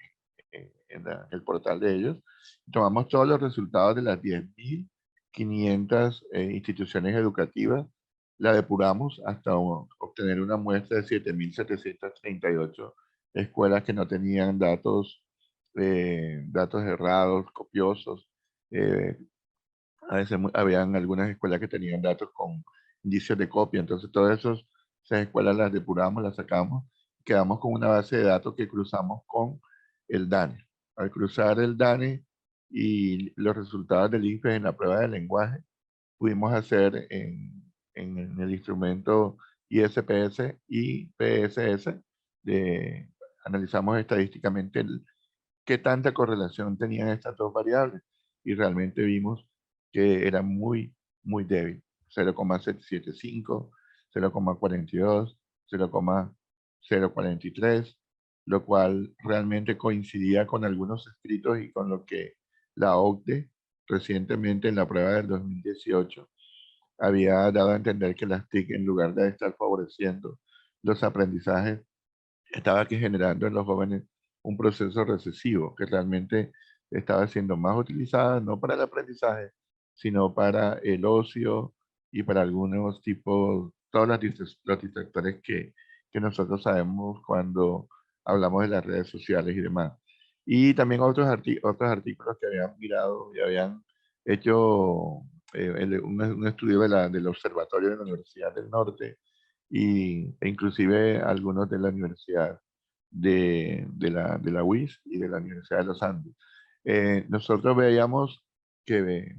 el portal de ellos. Tomamos todos los resultados de las 10.500 instituciones educativas, la depuramos hasta obtener una muestra de 7.738 escuelas que no tenían datos errados, copiosos. A veces habían algunas escuelas que tenían datos con indicios de copia, entonces todas esas escuelas las depuramos, las sacamos, quedamos con una base de datos que cruzamos con el DANE. Al cruzar el DANE y los resultados del INPE en la prueba de lenguaje, pudimos hacer en el instrumento ISPS y PSS, analizamos estadísticamente qué tanta correlación tenían estas 2 variables y realmente vimos que era muy, muy débil. 0,75, 0,42, 0,043, lo cual realmente coincidía con algunos escritos y con lo que la OCDE recientemente en la prueba del 2018 había dado a entender que las TIC, en lugar de estar favoreciendo los aprendizajes, estaba aquí generando en los jóvenes un proceso recesivo que realmente estaba siendo más utilizada no para el aprendizaje, sino para el ocio y para algunos tipos, todos los distractores que nosotros sabemos cuando hablamos de las redes sociales y demás. Y también otros artículos que habían mirado y habían hecho un estudio del Observatorio de la Universidad del Norte e inclusive algunos de la Universidad de la UIS y de la Universidad de los Andes. Nosotros veíamos que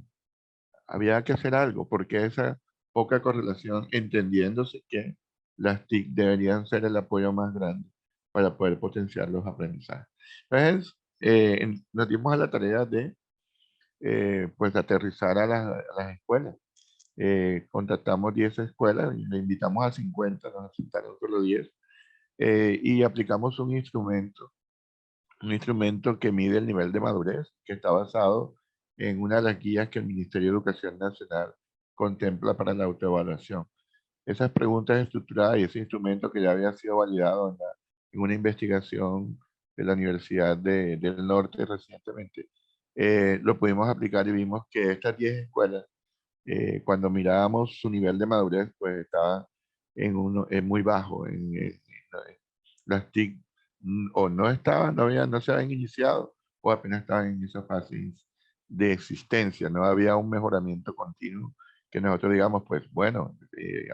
había que hacer algo, porque esa poca correlación, entendiéndose que las TIC deberían ser el apoyo más grande para poder potenciar los aprendizajes. Entonces, nos dimos a la tarea de pues aterrizar a las escuelas. Contactamos 10 escuelas y le invitamos a 50, nos aceptaron solo 10, y aplicamos un instrumento que mide el nivel de madurez, que está basado en una de las guías que el Ministerio de Educación Nacional contempla para la autoevaluación. Esas preguntas estructuradas y ese instrumento que ya había sido validado en una investigación de la Universidad del Norte recientemente, lo pudimos aplicar y vimos que estas 10 escuelas, cuando mirábamos su nivel de madurez, pues estaba en muy bajo. Las TIC o no estaban, no se habían iniciado o apenas estaban en esa fase de existencia. No había un mejoramiento continuo que nosotros digamos, pues bueno,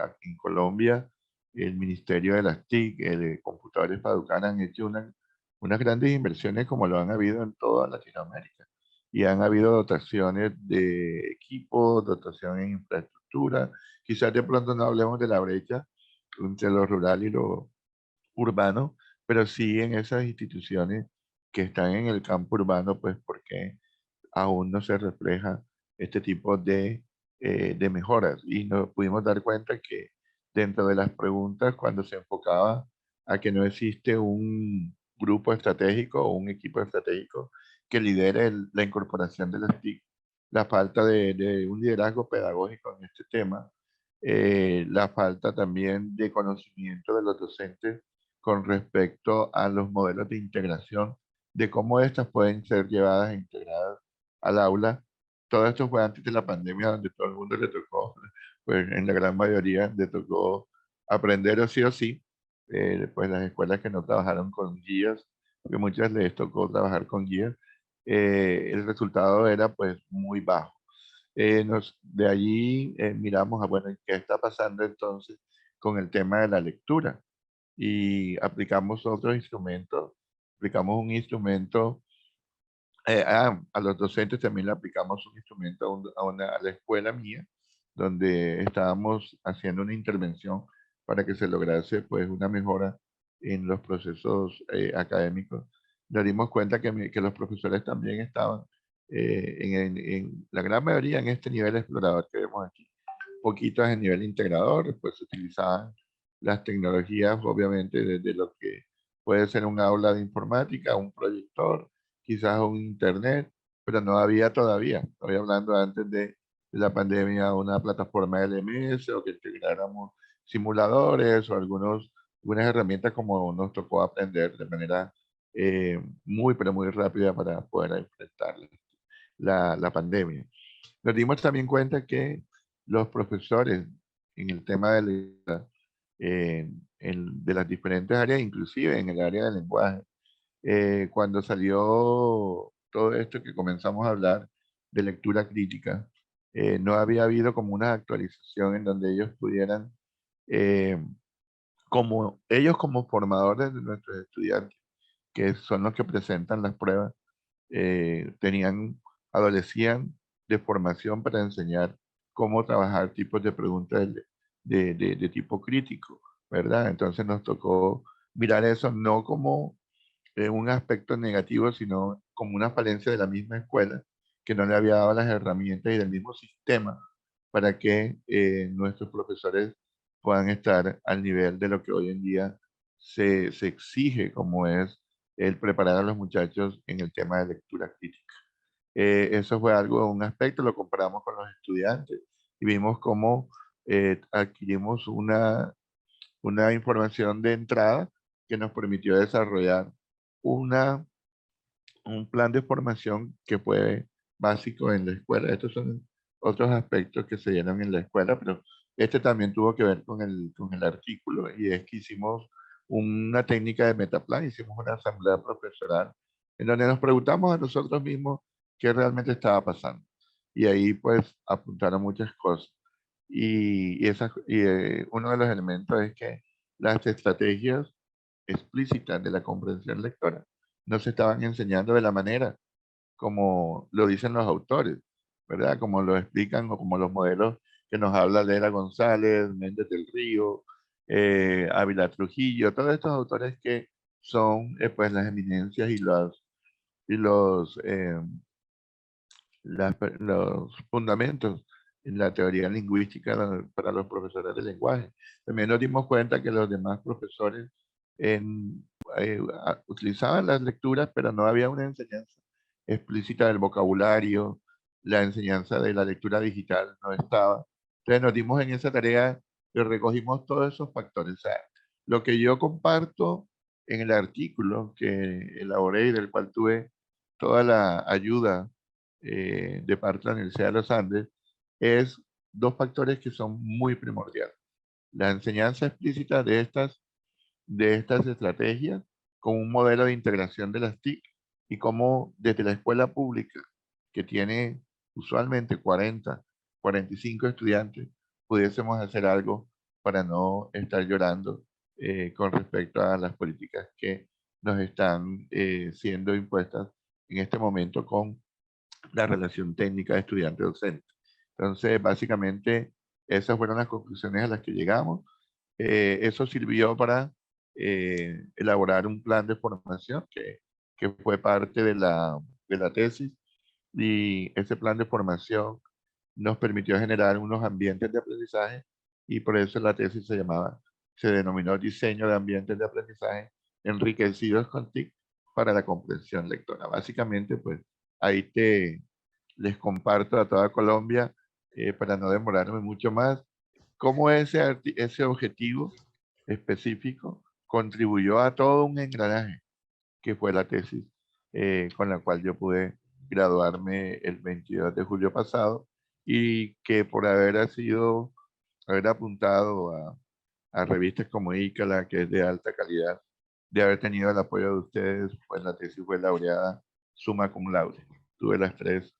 aquí en Colombia el Ministerio de las TIC, de Computadores para Educar, han hecho unas grandes inversiones como lo han habido en toda Latinoamérica. Y han habido dotaciones de equipos, dotación en infraestructura. Quizás de pronto no hablemos de la brecha entre lo rural y lo urbano, pero sí en esas instituciones que están en el campo urbano, pues porque aún no se refleja este tipo de mejoras. Y nos pudimos dar cuenta que dentro de las preguntas, cuando se enfocaba a que no existe un grupo estratégico o un equipo estratégico que lidere la incorporación de las TIC, la falta de un liderazgo pedagógico en este tema, la falta también de conocimiento de los docentes con respecto a los modelos de integración, de cómo estas pueden ser llevadas e integradas al aula. Todo esto fue antes de la pandemia, donde todo el mundo le tocó, pues en la gran mayoría le tocó aprender o sí. Pues las escuelas que no trabajaron con guías, porque muchas les tocó trabajar con guías, el resultado era pues muy bajo. De allí miramos a, bueno, ¿qué está pasando entonces con el tema de la lectura? Y aplicamos otros instrumentos, aplicamos un instrumento, a los docentes también le aplicamos un instrumento a la escuela mía, donde estábamos haciendo una intervención para que se lograse pues una mejora en los procesos académicos. Nos dimos cuenta que los profesores también estaban en la gran mayoría en este nivel explorador que vemos aquí. Poquitos en nivel integrador, después se utilizaban las tecnologías, obviamente, desde lo que puede ser un aula de informática, un proyector, quizás un internet, pero no había todavía, estoy hablando antes de la pandemia, una plataforma LMS o que integráramos simuladores o algunas herramientas como nos tocó aprender de manera muy, pero muy rápida para poder enfrentar la pandemia. Nos dimos también cuenta que los profesores en el tema de las diferentes áreas, inclusive en el área del lenguaje, cuando salió todo esto que comenzamos a hablar de lectura crítica, no había habido como una actualización en donde ellos pudieran, eh, como ellos como formadores de nuestros estudiantes, que son los que presentan las pruebas, adolecían de formación para enseñar cómo trabajar tipos de preguntas de tipo crítico, ¿verdad? Entonces nos tocó mirar eso no como un aspecto negativo, sino como una falencia de la misma escuela, que no le había dado las herramientas y del mismo sistema para que nuestros profesores puedan estar al nivel de lo que hoy en día se exige, como es el preparar a los muchachos en el tema de lectura crítica. Eso fue algo, un aspecto, lo comparamos con los estudiantes y vimos cómo adquirimos una información de entrada que nos permitió desarrollar una, un plan de formación que fue básico en la escuela. Estos son otros aspectos que se dieron en la escuela, pero este también tuvo que ver con el artículo y es que hicimos una técnica de metaplan, hicimos una asamblea profesoral en donde nos preguntamos a nosotros mismos qué realmente estaba pasando. Y ahí pues apuntaron muchas cosas. Uno de los elementos es que las estrategias explícitas de la comprensión lectora no se estaban enseñando de la manera como lo dicen los autores, ¿verdad? Como lo explican o como los modelos que nos habla Lera González, Méndez del Río, Ávila Trujillo, todos estos autores que son pues las eminencias y los fundamentos en la teoría lingüística para los profesores de lenguaje. También nos dimos cuenta que los demás profesores utilizaban las lecturas, pero no había una enseñanza explícita del vocabulario, la enseñanza de la lectura digital no estaba. Entonces nos dimos en esa tarea y recogimos todos esos factores. O sea, lo que yo comparto en el artículo que elaboré y del cual tuve toda la ayuda de parte de la Universidad de los Andes, es dos factores que son muy primordiales. La enseñanza explícita de estas estrategias con un modelo de integración de las TIC y cómo desde la escuela pública, que tiene usualmente 45 estudiantes, pudiésemos hacer algo para no estar llorando con respecto a las políticas que nos están siendo impuestas en este momento con la relación técnica de estudiante-docente. Entonces, básicamente, esas fueron las conclusiones a las que llegamos. Eso sirvió para elaborar un plan de formación que fue parte de la tesis, y ese plan de formación nos permitió generar unos ambientes de aprendizaje, y por eso la tesis se denominó Diseño de Ambientes de Aprendizaje enriquecidos con TIC para la comprensión lectora. Básicamente, pues ahí les comparto a toda Colombia, para no demorarme mucho más, cómo ese objetivo específico contribuyó a todo un engranaje que fue la tesis con la cual yo pude graduarme el 22 de julio pasado, y que por haber apuntado a revistas como ICALA, que es de alta calidad, de haber tenido el apoyo de ustedes, pues la tesis fue laureada summa cum laude. Tuve las tres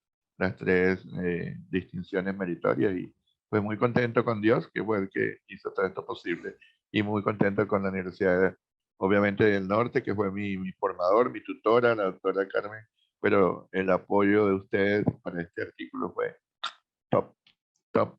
distinciones meritorias, y pues muy contento con Dios, que fue el que hizo todo esto posible, y muy contento con la Universidad, obviamente del Norte, que fue mi formador, mi tutora, la doctora Carmen, pero el apoyo de ustedes para este artículo fue top, top.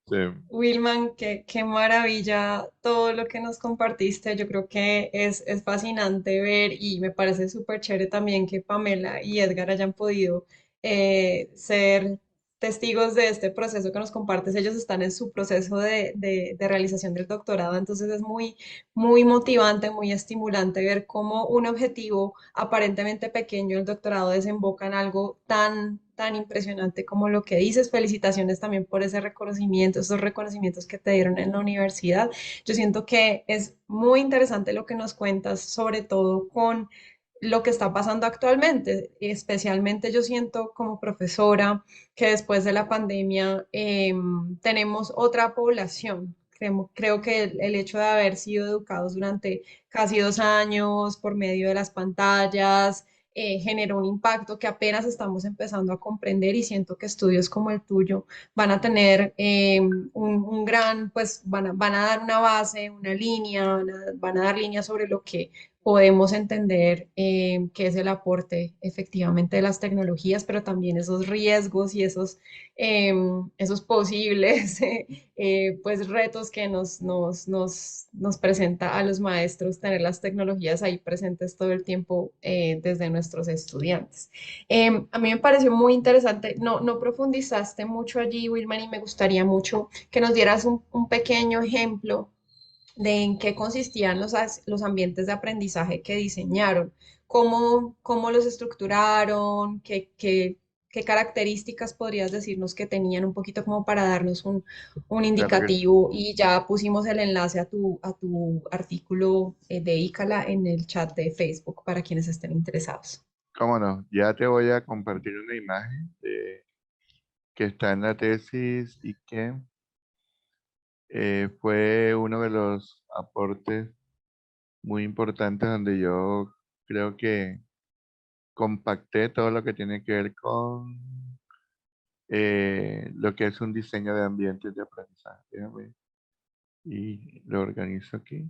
Sí. Wilman, qué maravilla todo lo que nos compartiste. Yo creo que es fascinante ver y me parece súper chévere también que Pamela y Edgar hayan podido ser testigos de este proceso que nos compartes. Ellos están en su proceso de realización del doctorado, entonces es muy motivante, muy estimulante ver cómo un objetivo aparentemente pequeño, el doctorado, desemboca en algo tan impresionante como lo que dices. Felicitaciones también por ese reconocimiento, esos reconocimientos que te dieron en la universidad. Yo siento que es muy interesante lo que nos cuentas, sobre todo con lo que está pasando actualmente. Especialmente yo siento como profesora que después de la pandemia tenemos otra población. Creo que el hecho de haber sido educados durante casi 2 años por medio de las pantallas, generó un impacto que apenas estamos empezando a comprender, y siento que estudios como el tuyo van a tener un gran, pues van a dar una base, una línea, van a dar líneas sobre lo que podemos entender qué es el aporte efectivamente de las tecnologías, pero también esos riesgos y esos posibles pues retos que nos presenta a los maestros tener las tecnologías ahí presentes todo el tiempo desde nuestros estudiantes. A mí me pareció muy interesante, no profundizaste mucho allí, Wilman, y me gustaría mucho que nos dieras un pequeño ejemplo de en qué consistían los ambientes de aprendizaje que diseñaron, cómo los estructuraron, qué características podrías decirnos que tenían, un poquito como para darnos un Claro que sí. indicativo, y ya pusimos el enlace a tu artículo de ICALA en el chat de Facebook para quienes estén interesados. Cómo no, ya te voy a compartir una imagen que está en la tesis, y que fue uno de los aportes muy importantes donde yo creo que compacté todo lo que tiene que ver con lo que es un diseño de ambientes de aprendizaje. Déjame, y lo organizo aquí.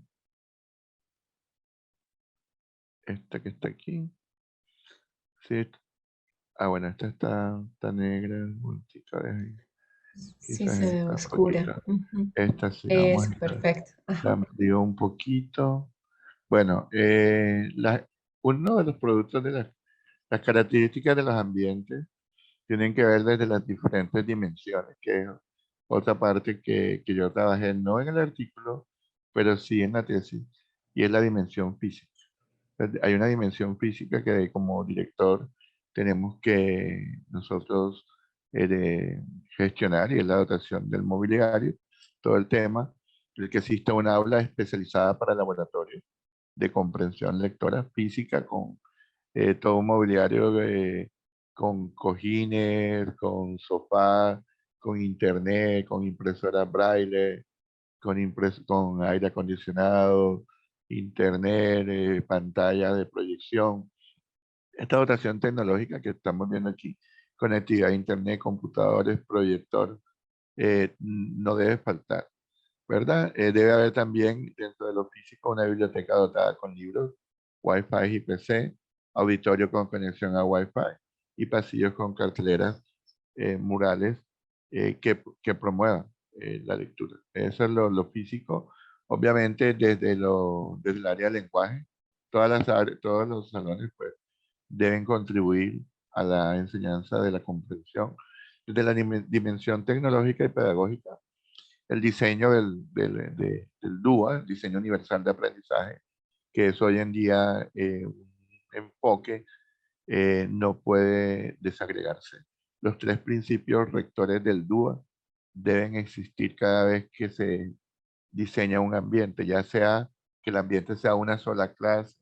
Esta que está aquí. Sí. Bueno, esta está negra. Un momentito, Sí, quizás se ve esta un oscura. poquito. Ujú. Esta sí, vamos a Eso, entrar. perfecto. La Ajá. amplío un poquito. Bueno, uno de los productos de las características de los ambientes tienen que ver desde las diferentes dimensiones, que es otra parte que yo trabajé no en el artículo, pero sí en la tesis, y es la dimensión física. Hay una dimensión física que como director tenemos que nosotros gestionar, y es la dotación del mobiliario, todo el tema, el que exista una aula especializada para laboratorio de comprensión lectora física con todo un mobiliario con cojines, con sofá, con internet, con impresora braille, con aire acondicionado, internet, pantalla de proyección. Esta dotación tecnológica que estamos viendo aquí, conectividad a internet, computadores, proyector, no debe faltar, ¿verdad? Debe haber también dentro de lo físico una biblioteca dotada con libros, Wi-Fi y PC, auditorio con conexión a Wi-Fi y pasillos con carteleras murales que promuevan la lectura. Eso es lo físico. Obviamente desde el área de lenguaje, todos los salones pues, deben contribuir a la enseñanza de la comprensión. Desde la dimensión tecnológica y pedagógica, el diseño del DUA, el diseño universal de aprendizaje, que es hoy en día un enfoque, no puede desagregarse. Los tres principios rectores del DUA deben existir cada vez que se diseña un ambiente, ya sea que el ambiente sea una sola clase,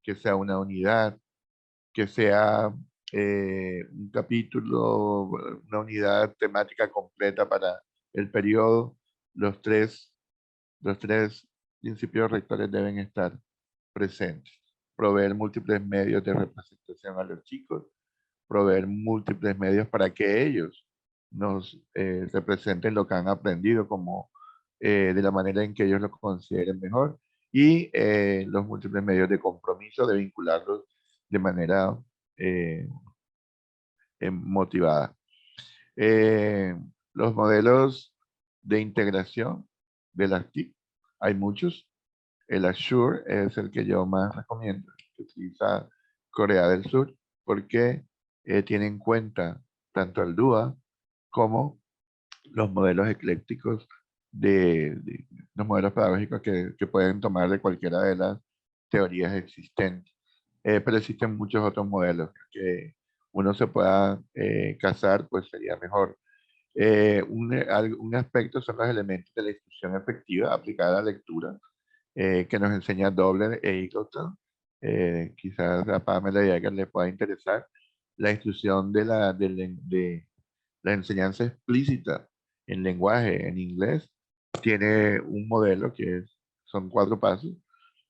que sea una unidad, que sea un capítulo, una unidad temática completa para el periodo. Los tres, los tres principios rectores deben estar presentes. Proveer múltiples medios de representación a los chicos, proveer múltiples medios para que ellos nos representen lo que han aprendido como de la manera en que ellos lo consideren mejor, y los múltiples medios de compromiso de vincularlos de manera eh, motivada. Eh, los modelos de integración de las TIC, hay muchos. El Azure es el que yo más recomiendo, que utiliza Corea del Sur, porque tiene en cuenta tanto el DUA como los modelos eclécticos de los modelos pedagógicos que pueden tomar de cualquiera de las teorías existentes. Pero existen muchos otros modelos que uno se pueda casar, pues sería mejor. Un aspecto son los elementos de la instrucción efectiva aplicada a la lectura, que nos enseña Dobler e Eagleton. Quizás a Pamela y a Edgar les pueda interesar. La instrucción de la enseñanza explícita en lenguaje, en inglés, tiene un modelo son 4 pasos: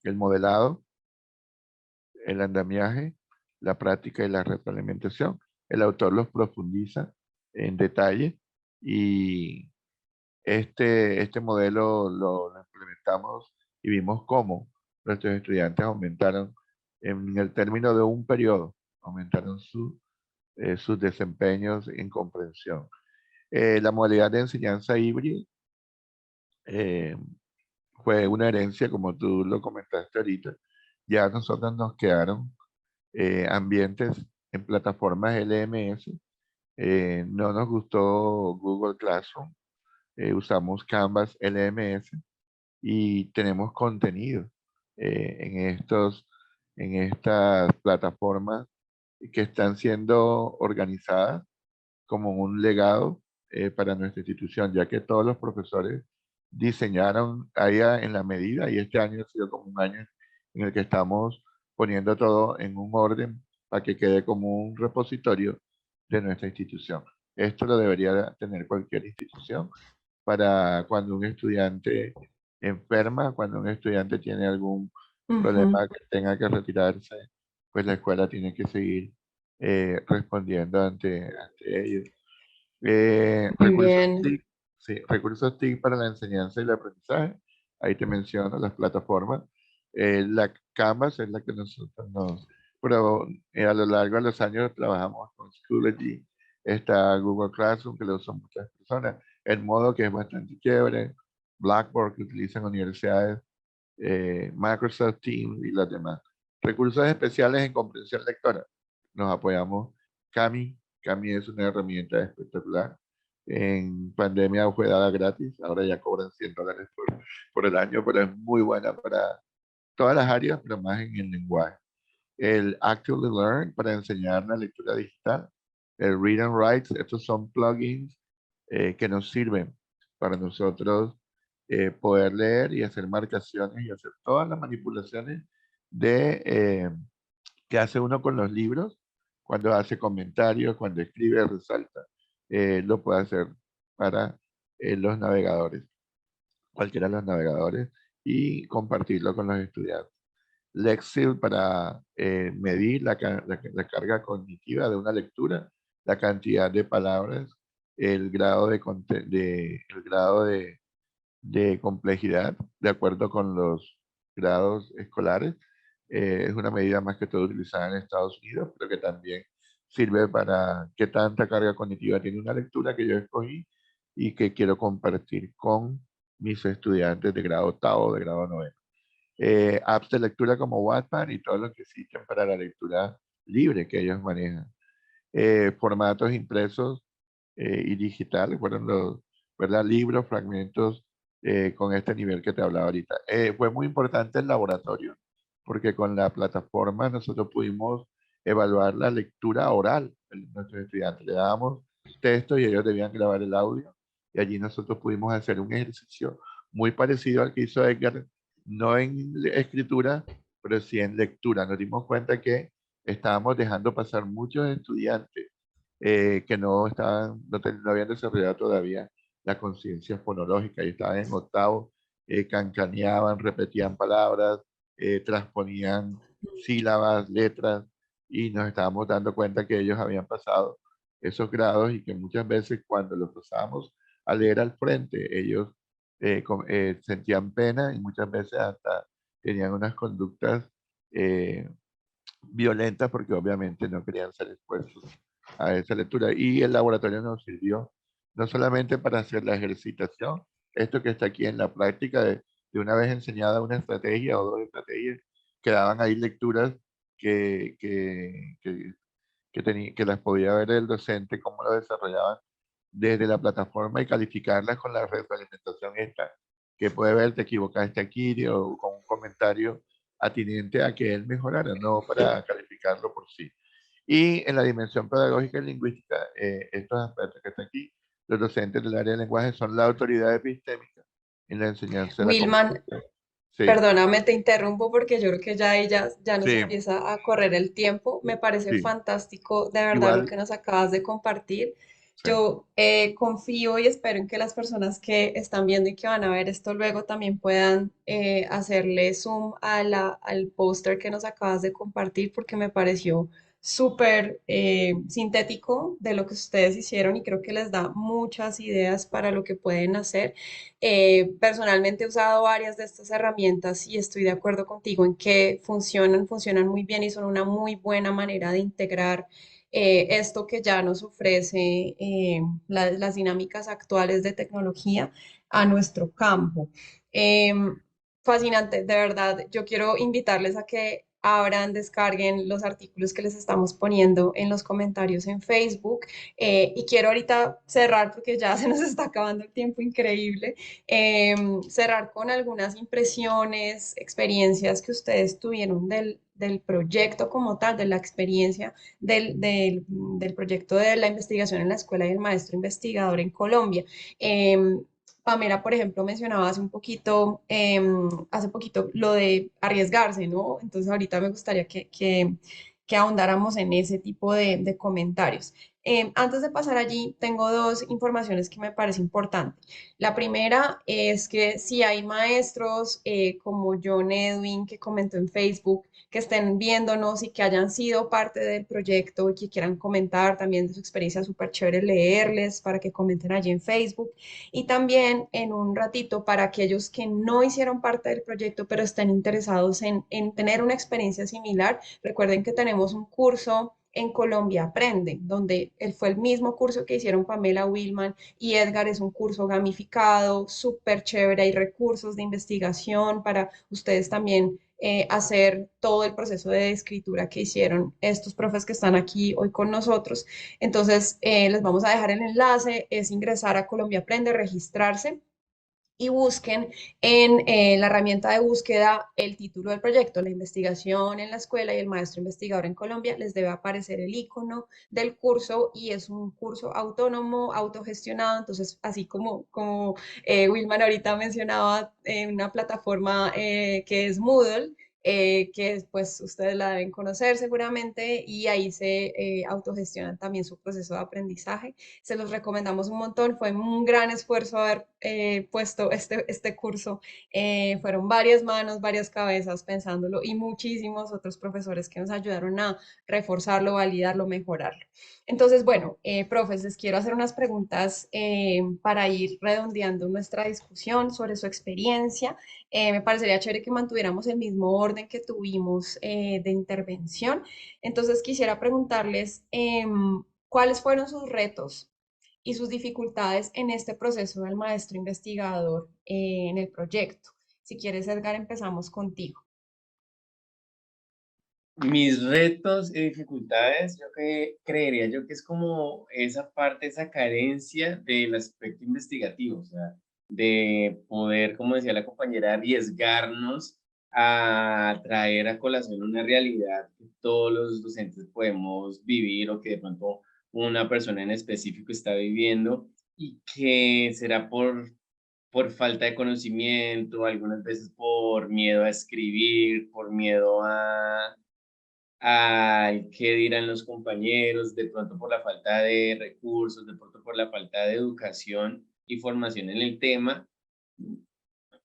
el modelado, el andamiaje, la práctica y la retroalimentación. El autor los profundiza en detalle, y este modelo lo implementamos y vimos cómo nuestros estudiantes aumentaron en el término de un periodo, aumentaron sus desempeños en comprensión. La modalidad de enseñanza híbrida eh, fue una herencia, como tú lo comentaste ahorita. Ya a nosotros nos quedaron ambientes en plataformas LMS. No nos gustó Google Classroom. Usamos Canvas LMS y tenemos contenido en estas plataformas que están siendo organizadas como un legado para nuestra institución, ya que todos los profesores diseñaron ahí en la medida, y este año ha sido como un año en el que estamos poniendo todo en un orden para que quede como un repositorio de nuestra institución. Esto lo debería tener cualquier institución para cuando un estudiante enferma, cuando un estudiante tiene algún problema que tenga que retirarse, pues la escuela tiene que seguir respondiendo ante ellos. Muy Recursos bien. TIC, sí, recursos TIC para la enseñanza y el aprendizaje. Ahí te menciono las plataformas. La Canvas es la que nosotros pero a lo largo de los años trabajamos con Schoology. Está Google Classroom, que lo usan muchas personas. El modo, que es bastante chévere. Blackboard, que utilizan universidades. Microsoft Teams y las demás. Recursos especiales en comprensión lectora. Nos apoyamos Kami. Kami es una herramienta espectacular. En pandemia fue dada gratis, ahora ya cobran $100 por el año, pero es muy buena para todas las áreas, pero más en el lenguaje. El Actively Learn para enseñar la lectura digital. El Read and Write, estos son plugins que nos sirven para nosotros poder leer y hacer marcaciones y hacer todas las manipulaciones que hace uno con los libros, cuando hace comentarios, cuando escribe, resalta, lo puede hacer para los navegadores, cualquiera de los navegadores, y compartirlo con los estudiantes. Lexil para medir la carga cognitiva de una lectura, la cantidad de palabras, el grado de complejidad de acuerdo con los grados escolares. Es una medida más que todo utilizada en Estados Unidos, pero que también sirve para qué tanta carga cognitiva tiene una lectura que yo escogí y que quiero compartir con mis estudiantes de grado octavo o de grado noveno. Apps de lectura como Wattpad y todo lo que existen para la lectura libre que ellos manejan. Formatos impresos y digitales, fueron los, ¿verdad? Libros, fragmentos con este nivel que te hablaba ahorita. Fue muy importante el laboratorio, porque con la plataforma nosotros pudimos evaluar la lectura oral de nuestros estudiantes. Le dábamos texto y ellos debían grabar el audio, y allí nosotros pudimos hacer un ejercicio muy parecido al que hizo Edgar, no en escritura, pero sí en lectura. Nos dimos cuenta que estábamos dejando pasar muchos estudiantes que no habían desarrollado todavía la conciencia fonológica y estaban en octavo, cancaneaban, repetían palabras, transponían sílabas, letras, y nos estábamos dando cuenta que ellos habían pasado esos grados y que muchas veces cuando los pasábamos a leer al frente, ellos sentían pena y muchas veces hasta tenían unas conductas violentas porque obviamente no querían ser expuestos a esa lectura. Y el laboratorio nos sirvió no solamente para hacer la ejercitación, esto que está aquí en la práctica de una vez enseñada una estrategia o dos estrategias, quedaban ahí lecturas que las podía ver el docente, cómo lo desarrollaban desde la plataforma y calificarlas con la retroalimentación esta, que puede ver, te equivocaste aquí, o con un comentario atinente a que él mejorara, no para calificarlo por sí. Y en la dimensión pedagógica y lingüística, estos aspectos que están aquí, los docentes del área de lenguaje son la autoridad epistémica en la enseñanza de la Wilman, comunicación. Sí, perdóname, te interrumpo porque yo creo que ya ella ya nos sí, empieza a correr el tiempo. Me parece sí. fantástico, de verdad, lo Igual, que nos acabas de compartir. sí, Yo confío y espero en que las personas que están viendo y que van a ver esto luego también puedan hacerle zoom a al póster que nos acabas de compartir porque me pareció súper sintético de lo que ustedes hicieron y creo que les da muchas ideas para lo que pueden hacer. Personalmente he usado varias de estas herramientas y estoy de acuerdo contigo en que funcionan muy bien y son una muy buena manera de integrar esto que ya nos ofrece las dinámicas actuales de tecnología a nuestro campo. Fascinante, de verdad. Yo quiero invitarles a que abran, descarguen los artículos que les estamos poniendo en los comentarios en Facebook. Y quiero ahorita cerrar porque ya se nos está acabando el tiempo increíble, cerrar con algunas impresiones, experiencias que ustedes tuvieron del proyecto como tal, de la experiencia del proyecto de la investigación en la escuela y el maestro investigador en Colombia. Pamela, por ejemplo, mencionaba hace poquito lo de arriesgarse, ¿no? Entonces ahorita me gustaría que ahondáramos en ese tipo de comentarios. Antes de pasar allí, tengo dos informaciones que me parece importante. La primera es que si hay maestros como John Edwin, que comentó en Facebook, que estén viéndonos y que hayan sido parte del proyecto y que quieran comentar también de su experiencia, súper chévere leerles para que comenten allí en Facebook. Y también en un ratito para aquellos que no hicieron parte del proyecto, pero estén interesados en tener una experiencia similar, recuerden que tenemos un curso en Colombia Aprende, donde fue el mismo curso que hicieron Pamela Willman y Edgar. Es un curso gamificado, súper chévere, hay recursos de investigación para ustedes también hacer todo el proceso de escritura que hicieron estos profes que están aquí hoy con nosotros. Entonces, les vamos a dejar el enlace, es ingresar a Colombia Aprende, registrarse y busquen en la herramienta de búsqueda el título del proyecto, la investigación en la escuela y el maestro investigador en Colombia. Les debe aparecer el icono del curso y es un curso autónomo, autogestionado. Entonces, así como Wilman ahorita mencionaba, una plataforma que es Moodle, que pues ustedes la deben conocer seguramente, y ahí se autogestionan también su proceso de aprendizaje. Se los recomendamos un montón. Fue un gran esfuerzo haber puesto este curso. Fueron varias manos, varias cabezas pensándolo y muchísimos otros profesores que nos ayudaron a reforzarlo, validarlo, mejorarlo. Entonces, bueno, profes, les quiero hacer unas preguntas para ir redondeando nuestra discusión sobre su experiencia. Me parecería chévere que mantuviéramos el mismo orden que tuvimos de intervención. Entonces, quisiera preguntarles cuáles fueron sus retos y sus dificultades en este proceso del maestro investigador en el proyecto. Si quieres, Edgar, empezamos contigo. Mis retos y dificultades, creería yo que es como esa parte, esa carencia del aspecto investigativo, o sea, de poder, como decía la compañera, arriesgarnos a traer a colación una realidad que todos los docentes podemos vivir o que de pronto una persona en específico está viviendo y que será por falta de conocimiento, algunas veces por miedo a escribir, por miedo a ay, qué dirán los compañeros, de pronto por la falta de recursos, de pronto por la falta de educación y formación en el tema,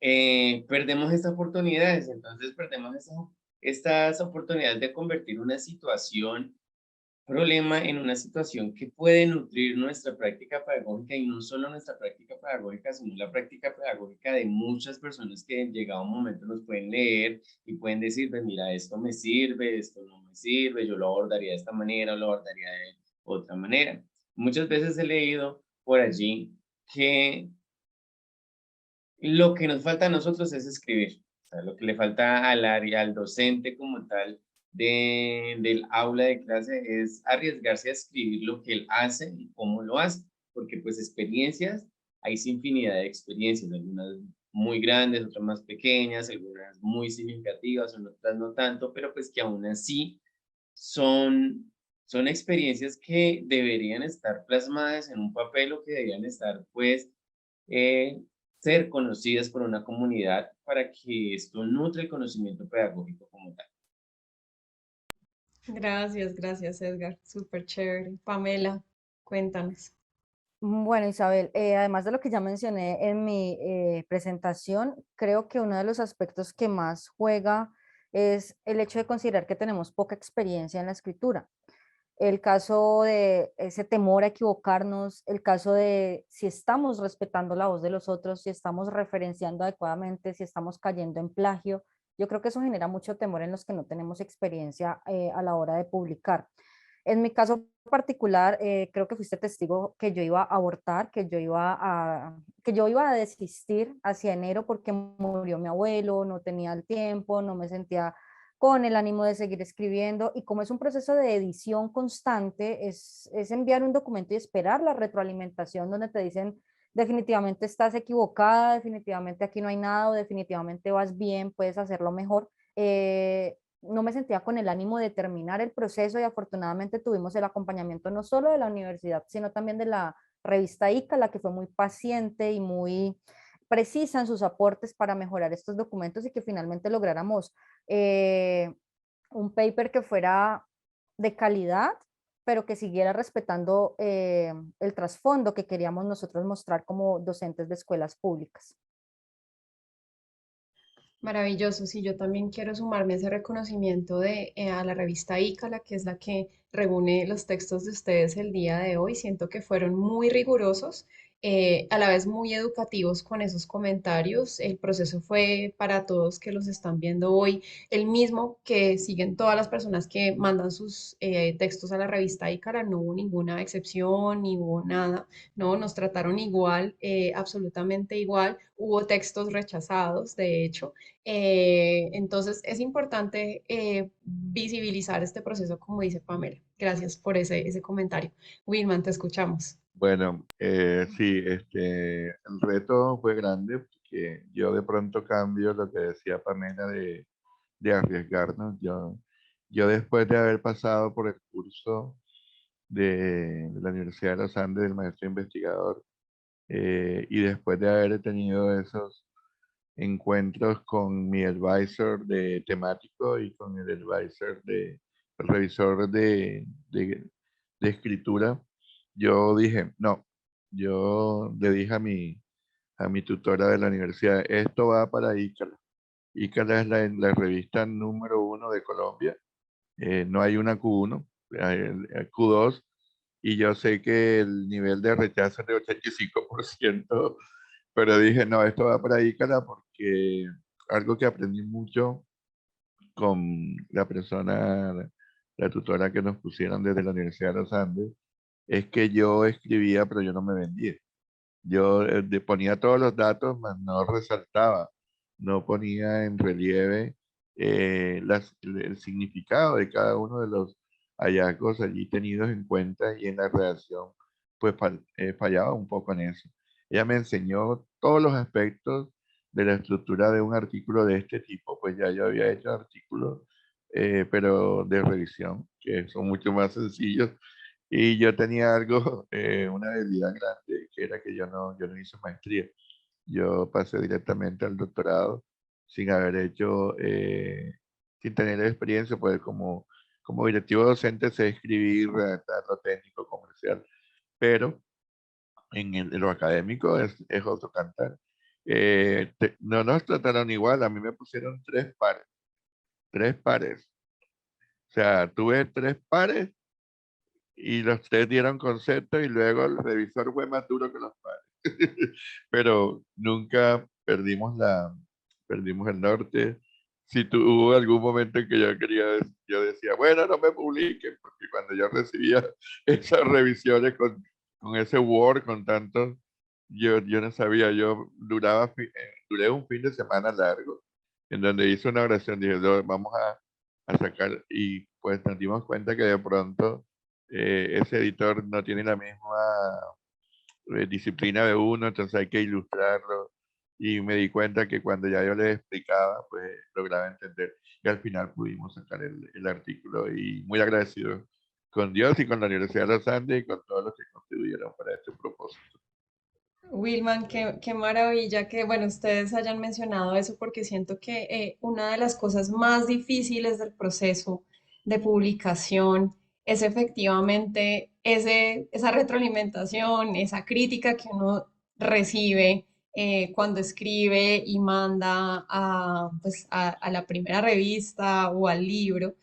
perdemos estas oportunidades. Entonces perdemos estas oportunidades de convertir una situación problema en una situación que puede nutrir nuestra práctica pedagógica, y no solo nuestra práctica pedagógica, sino la práctica pedagógica de muchas personas que en llegado un momento nos pueden leer y pueden decir, pues mira, esto me sirve, esto no me sirve, yo lo abordaría de esta manera o lo abordaría de otra manera. Muchas veces he leído por allí que lo que nos falta a nosotros es escribir. O sea, lo que le falta al área, al docente como tal del aula de clase es arriesgarse a escribir lo que él hace y cómo lo hace. Porque pues experiencias, hay infinidad de experiencias, algunas muy grandes, otras más pequeñas, algunas muy significativas, otras no tanto, pero pues que aún así son experiencias que deberían estar plasmadas en un papel o que deberían estar pues eh, ser conocidas por una comunidad para que esto nutre el conocimiento pedagógico como tal. Gracias, Edgar. Súper chévere. Pamela, cuéntanos. Bueno, Isabel, además de lo que ya mencioné en mi presentación, creo que uno de los aspectos que más juega es el hecho de considerar que tenemos poca experiencia en la escritura. El caso de ese temor a equivocarnos, el caso de si estamos respetando la voz de los otros, si estamos referenciando adecuadamente, si estamos cayendo en plagio. Yo creo que eso genera mucho temor en los que no tenemos experiencia a la hora de publicar. En mi caso particular, creo que fuiste testigo que yo iba a abortar, que yo iba a desistir hacia enero porque murió mi abuelo, no tenía el tiempo, no me sentía con el ánimo de seguir escribiendo, y como es un proceso de edición constante, es enviar un documento y esperar la retroalimentación donde te dicen definitivamente estás equivocada, definitivamente aquí no hay nada, o definitivamente vas bien, puedes hacerlo mejor. No me sentía con el ánimo de terminar el proceso, y afortunadamente tuvimos el acompañamiento no solo de la universidad, sino también de la revista ICA, la que fue muy paciente y muy precisa en sus aportes para mejorar estos documentos y que finalmente lográramos eh, un paper que fuera de calidad, pero que siguiera respetando el trasfondo que queríamos nosotros mostrar como docentes de escuelas públicas. Maravilloso, sí, yo también quiero sumarme a ese reconocimiento a la revista ICALA, que es la que reúne los textos de ustedes el día de hoy. Siento que fueron muy rigurosos a la vez muy educativos con esos comentarios. El proceso fue para todos que los están viendo hoy el mismo que siguen todas las personas que mandan sus textos a la revista Ícara. No hubo ninguna excepción, ni hubo nada, no, nos trataron igual, absolutamente igual. Hubo textos rechazados, de hecho. Entonces es importante visibilizar este proceso, como dice Pamela. Gracias por ese comentario. Wilman, te escuchamos. Bueno, sí, el reto fue grande porque yo de pronto cambio lo que decía Pamela de arriesgarnos. Yo después de haber pasado por el curso de la Universidad de los Andes del maestro investigador, y después de haber tenido esos encuentros con mi advisor de temático y con el advisor el revisor de escritura, yo dije, no, yo le dije a mi tutora de la universidad, esto va para Ícala. Ícala es la revista número 1 de Colombia. No hay una Q1, hay el Q2, y yo sé que el nivel de rechazo es de 85%, pero dije, no, esto va para Ícala porque algo que aprendí mucho con la persona, la tutora que nos pusieron desde la Universidad de los Andes, es que yo escribía, pero yo no me vendía. Yo ponía todos los datos, mas no resaltaba, no ponía en relieve el significado de cada uno de los hallazgos allí tenidos en cuenta, y en la redacción pues fallaba un poco en eso. Ella me enseñó todos los aspectos de la estructura de un artículo de este tipo, pues ya yo había hecho artículos, pero de revisión, que son mucho más sencillos, y yo tenía algo, una debilidad grande, que era que yo no hice maestría. Yo pasé directamente al doctorado sin haber hecho, sin tener experiencia, pues como directivo docente sé escribir, redactar lo técnico, comercial, pero en lo académico es otro cantar. No nos trataron igual, a mí me pusieron tres pares, tres pares. O sea, tuve tres pares y los tres dieron concepto, y luego el revisor fue más duro que los padres. Pero nunca perdimos el norte. Si hubo algún momento en que yo decía, bueno, no me publiquen, porque cuando yo recibía esas revisiones con ese Word, con tantos, yo no sabía, duré un fin de semana largo, en donde hice una oración, dije, "No, vamos a sacar", y pues nos dimos cuenta que de pronto ese editor no tiene la misma disciplina de uno, entonces hay que ilustrarlo. Y me di cuenta que cuando ya yo les explicaba, pues lograba entender. Y al final pudimos sacar el artículo, y muy agradecido con Dios y con la Universidad de los Andes y con todos los que contribuyeron para este propósito. Wilman, qué maravilla que, bueno, ustedes hayan mencionado eso porque siento que una de las cosas más difíciles del proceso de publicación es efectivamente esa retroalimentación, esa crítica que uno recibe cuando escribe y manda pues, a la primera revista o al libro.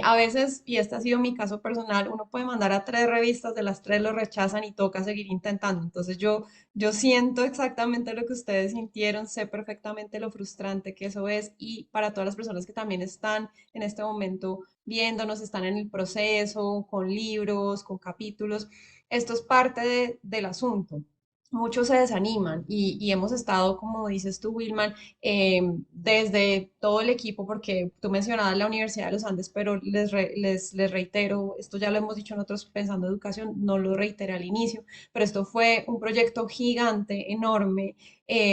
A veces, y este ha sido mi caso personal, uno puede mandar a 3 revistas, de las 3 lo rechazan y toca seguir intentando. Entonces yo siento exactamente lo que ustedes sintieron, sé perfectamente lo frustrante que eso es, y para todas las personas que también están en este momento viéndonos, están en el proceso, con libros, con capítulos, esto es parte del asunto. Muchos se desaniman y hemos estado, como dices tú, Wilman, desde todo el equipo, porque tú mencionabas la Universidad de los Andes, pero les reitero, esto ya lo hemos dicho nosotros pensando en educación, no lo reiteré al inicio, pero esto fue un proyecto gigante, enorme,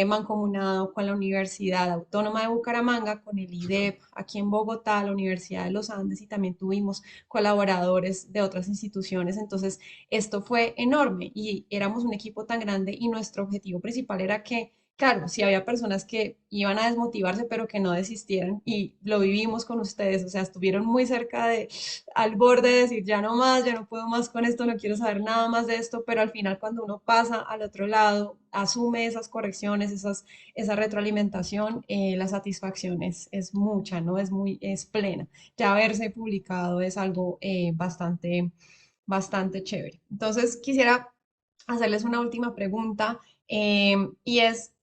mancomunado con la Universidad Autónoma de Bucaramanga, con el IDEP aquí en Bogotá, la Universidad de los Andes, y también tuvimos colaboradores de otras instituciones. Entonces, esto fue enorme y éramos un equipo tan grande y nuestro objetivo principal era que, claro, si había personas que iban a desmotivarse, pero que no desistieran, y lo vivimos con ustedes, o sea, estuvieron muy cerca al borde de decir, ya no más, ya no puedo más con esto, no quiero saber nada más de esto, pero al final cuando uno pasa al otro lado, asume esas correcciones, esa retroalimentación, la satisfacción es mucha, ¿no? Es plena. Ya haberse publicado es algo bastante chévere. Entonces, quisiera hacerles una última pregunta y es,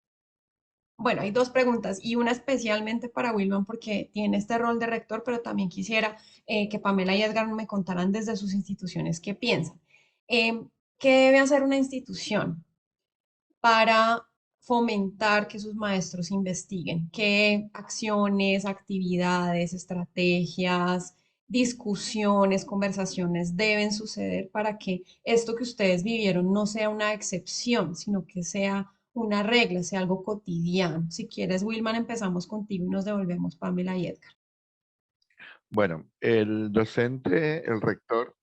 bueno, hay dos preguntas y una especialmente para Wilman porque tiene este rol de rector, pero también quisiera que Pamela y Edgar me contaran desde sus instituciones qué piensan. Eh, ¿Qué debe hacer una institución para fomentar que sus maestros investiguen? ¿Qué acciones, actividades, estrategias, discusiones, conversaciones deben suceder para que esto que ustedes vivieron no sea una excepción, sino que sea una regla, sea algo cotidiano? Si quieres, Wilman, empezamos contigo y nos devolvemos Pamela y Edgar. Bueno, el docente, el rector,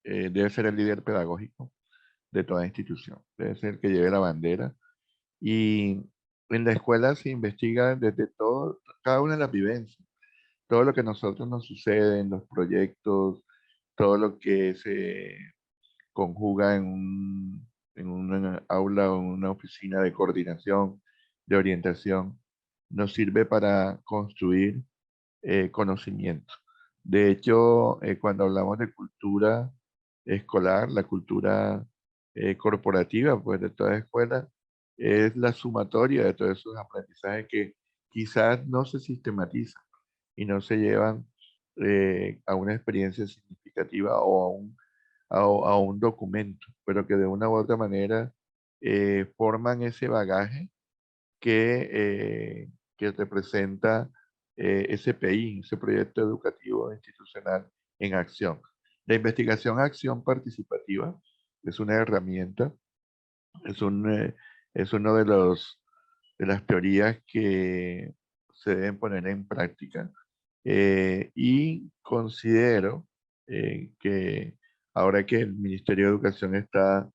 debe ser el líder pedagógico de toda institución. Debe ser el que lleve la bandera. Y en la escuela se investiga desde todo, cada una de las vivencias, todo lo que a nosotros nos sucede en los proyectos, todo lo que se conjuga en una aula o en una oficina de coordinación, de orientación, nos sirve para construir conocimiento. De hecho, cuando hablamos de cultura escolar, la cultura corporativa, pues de toda escuela, es la sumatoria de todos esos aprendizajes que quizás no se sistematizan y no se llevan a una experiencia significativa o a un documento, pero que de una u otra manera forman ese bagaje que representa ese PI, ese proyecto educativo institucional en acción. La investigación acción participativa es una herramienta, es, es uno de de las teorías que se deben poner en práctica. Y considero que ahora que el Ministerio de Educación está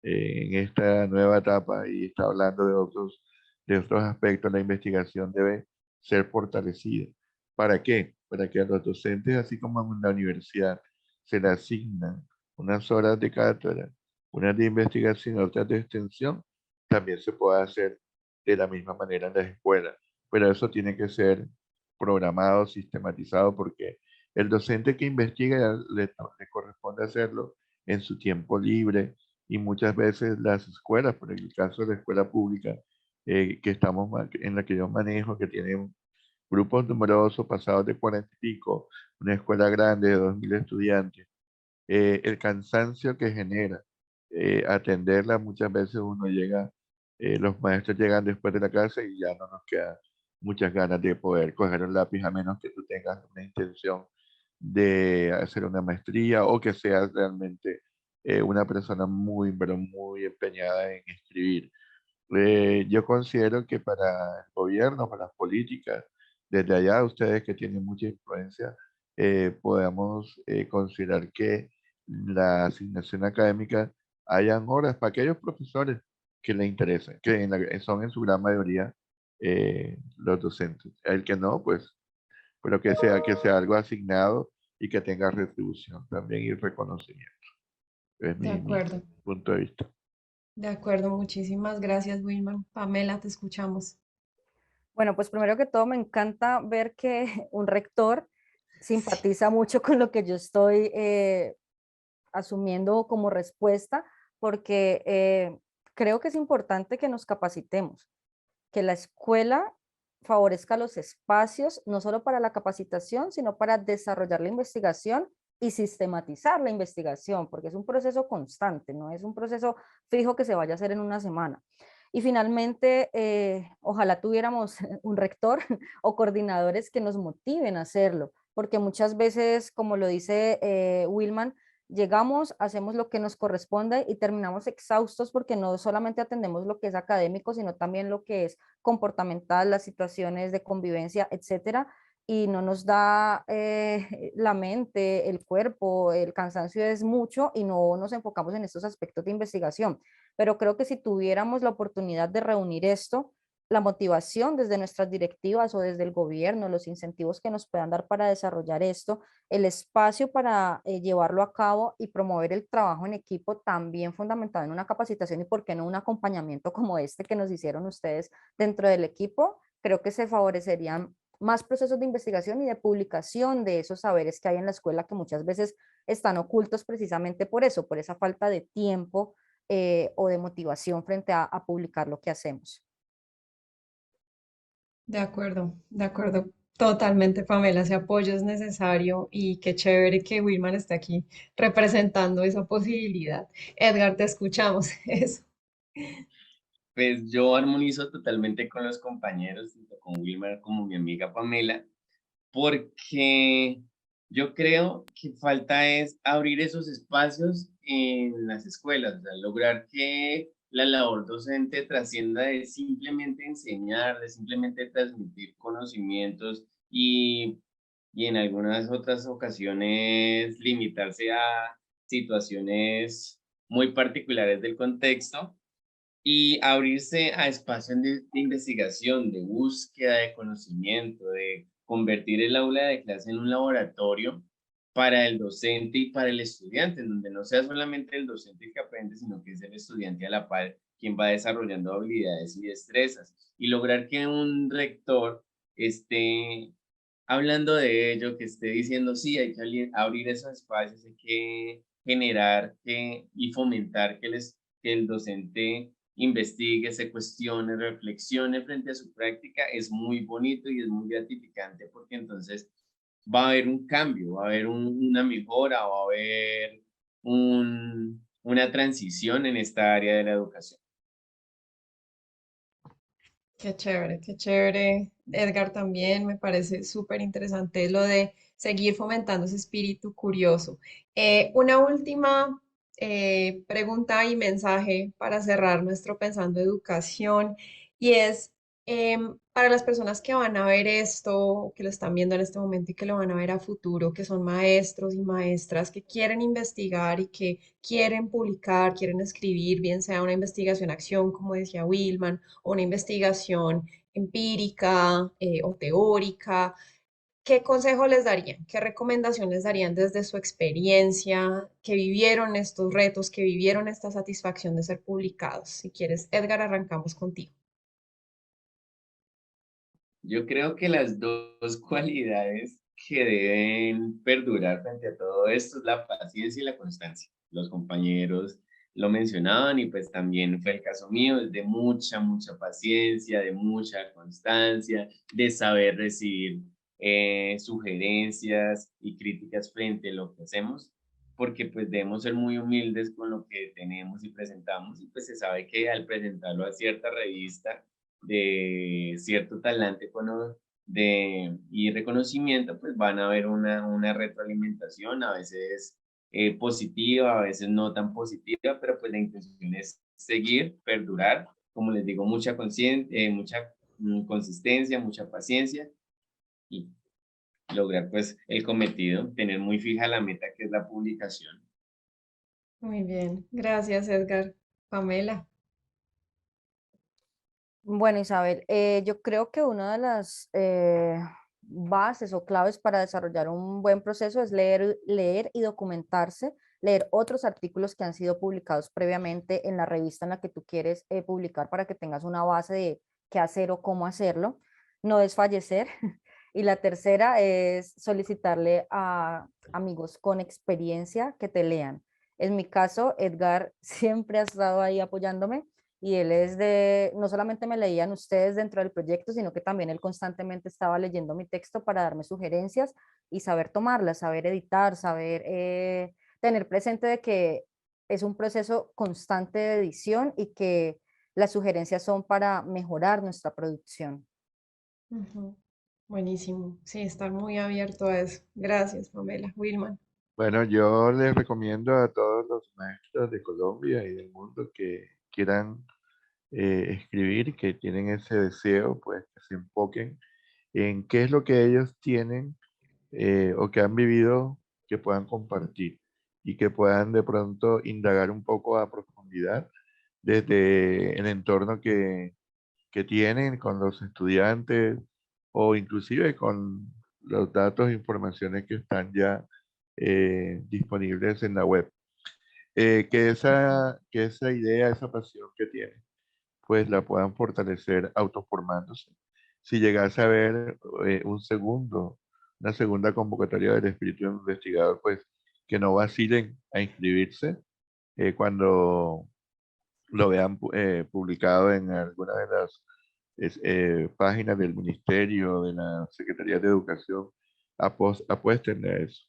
en esta nueva etapa y está hablando de otros aspectos, la investigación debe ser fortalecida. ¿Para qué? Para que a los docentes, así como en la universidad, se le asignan unas horas de cátedra, unas de investigación, otras de extensión, también se puede hacer de la misma manera en las escuelas. Pero eso tiene que ser programado, sistematizado, porque el docente que investiga le corresponde hacerlo en su tiempo libre y muchas veces las escuelas, por el caso de la escuela pública que estamos en la que yo manejo, que tienen grupos numerosos pasados de 40 y pico, una escuela grande de 2000 estudiantes, el cansancio que genera atenderla, muchas veces uno llega, los maestros llegan después de la clase y ya no nos queda muchas ganas de poder coger un lápiz a menos que tú tengas una intención de hacer una maestría o que seas realmente una persona muy, pero muy empeñada en escribir. Yo considero que para el gobierno, para las políticas, desde allá ustedes que tienen mucha influencia, podamos considerar que la asignación académica hayan horas para aquellos profesores que les interesen, que son en su gran mayoría los docentes. El que no, pues, pero que sea algo asignado y que tenga retribución también y reconocimiento. Es De mi acuerdo, punto de vista. de acuerdo. Muchísimas gracias, Wilman. Pamela, te escuchamos. Bueno, pues primero que todo me encanta ver que un rector simpatiza mucho con lo que yo estoy asumiendo como respuesta, porque creo que es importante que nos capacitemos, que la escuela favorezca los espacios, no solo para la capacitación, sino para desarrollar la investigación y sistematizar la investigación, porque es un proceso constante, no es un proceso fijo que se vaya a hacer en una semana. Y finalmente, ojalá tuviéramos un rector o coordinadores que nos motiven a hacerlo, porque muchas veces, como lo dice Wilman, llegamos, hacemos lo que nos corresponde y terminamos exhaustos porque no solamente atendemos lo que es académico, sino también lo que es comportamental, las situaciones de convivencia, etcétera, y no nos da la mente, el cuerpo, el cansancio es mucho y no nos enfocamos en estos aspectos de investigación. Pero creo que si tuviéramos la oportunidad de reunir esto, la motivación desde nuestras directivas o desde el gobierno, los incentivos que nos puedan dar para desarrollar esto, el espacio para llevarlo a cabo y promover el trabajo en equipo también fundamentado en una capacitación y por qué no un acompañamiento como este que nos hicieron ustedes dentro del equipo, creo que se favorecerían más procesos de investigación y de publicación de esos saberes que hay en la escuela que muchas veces están ocultos precisamente por eso, por esa falta de tiempo o de motivación frente a publicar lo que hacemos. De acuerdo, totalmente, Pamela, ese apoyo es necesario y qué chévere que Wilman esté aquí representando esa posibilidad. Edgar, te escuchamos. Eso. Pues yo armonizo totalmente con los compañeros, tanto con Wilmar como mi amiga Pamela, porque yo creo que falta es abrir esos espacios en las escuelas, o sea, lograr que la labor docente trascienda de simplemente enseñar, de simplemente transmitir conocimientos y en algunas otras ocasiones limitarse a situaciones muy particulares del contexto y abrirse a espacios de investigación, de búsqueda de conocimiento, de convertir el aula de clase en un laboratorio para el docente y para el estudiante, en donde no sea solamente el docente el que aprende, sino que es el estudiante a la par quien va desarrollando habilidades y destrezas. Y lograr que un rector esté hablando de ello, que esté diciendo, sí, hay que abrir esos espacios, hay que generar y fomentar que el docente investigue, se cuestione, reflexione frente a su práctica, es muy bonito y es muy gratificante porque entonces va a haber un cambio, va a haber una mejora, va a haber una transición en esta área de la educación. Qué chévere. Edgar, también me parece súper interesante lo de seguir fomentando ese espíritu curioso. Una última pregunta y mensaje para cerrar nuestro Pensando Educación y es para las personas que van a ver esto, que lo están viendo en este momento y que lo van a ver a futuro, que son maestros y maestras que quieren investigar y que quieren publicar, quieren escribir, bien sea una investigación acción, como decía Wilman, o una investigación empírica o teórica, ¿qué consejo les darían? ¿Qué recomendación les darían desde su experiencia, que vivieron estos retos, que vivieron esta satisfacción de ser publicados? Si quieres, Edgar, arrancamos contigo. Yo creo que las dos cualidades que deben perdurar frente a todo esto es la paciencia y la constancia. Los compañeros lo mencionaban y pues también fue el caso mío, es de mucha paciencia, de mucha constancia, de saber recibir sugerencias y críticas frente a lo que hacemos, porque pues debemos ser muy humildes con lo que tenemos y presentamos y pues se sabe que al presentarlo a cierta revista, de cierto talante y reconocimiento, pues van a haber una retroalimentación, a veces positiva, a veces no tan positiva, pero pues la intención es seguir, perdurar, como les digo, mucha consistencia, mucha paciencia y lograr pues el cometido, tener muy fija la meta que es la publicación. Muy bien, gracias, Edgar. Pamela. Bueno, Isabel, yo creo que una de las bases o claves para desarrollar un buen proceso es leer y documentarse, leer otros artículos que han sido publicados previamente en la revista en la que tú quieres publicar para que tengas una base de qué hacer o cómo hacerlo, no desfallecer. Y la tercera es solicitarle a amigos con experiencia que te lean. En mi caso, Edgar siempre ha estado ahí apoyándome y él es no solamente me leían ustedes dentro del proyecto, sino que también él constantemente estaba leyendo mi texto para darme sugerencias y saber tomarlas, saber editar, saber tener presente de que es un proceso constante de edición y que las sugerencias son para mejorar nuestra producción. Ujú. Buenísimo. Sí, estar muy abierto a eso. Gracias, Pamela. Wilman. Bueno, yo les recomiendo a todos los maestros de Colombia y del mundo que quieran escribir, que tienen ese deseo, pues que se enfoquen en qué es lo que ellos tienen o que han vivido que puedan compartir y que puedan de pronto indagar un poco a profundidad desde el entorno que tienen con los estudiantes o inclusive con los datos e informaciones que están ya disponibles en la web. Que esa idea, esa pasión que tienen, pues la puedan fortalecer autoformándose. Si llegase a haber una segunda convocatoria del espíritu investigador, pues que no vacilen a inscribirse cuando lo vean publicado en alguna de las páginas del Ministerio, de la Secretaría de Educación, apuesten a eso.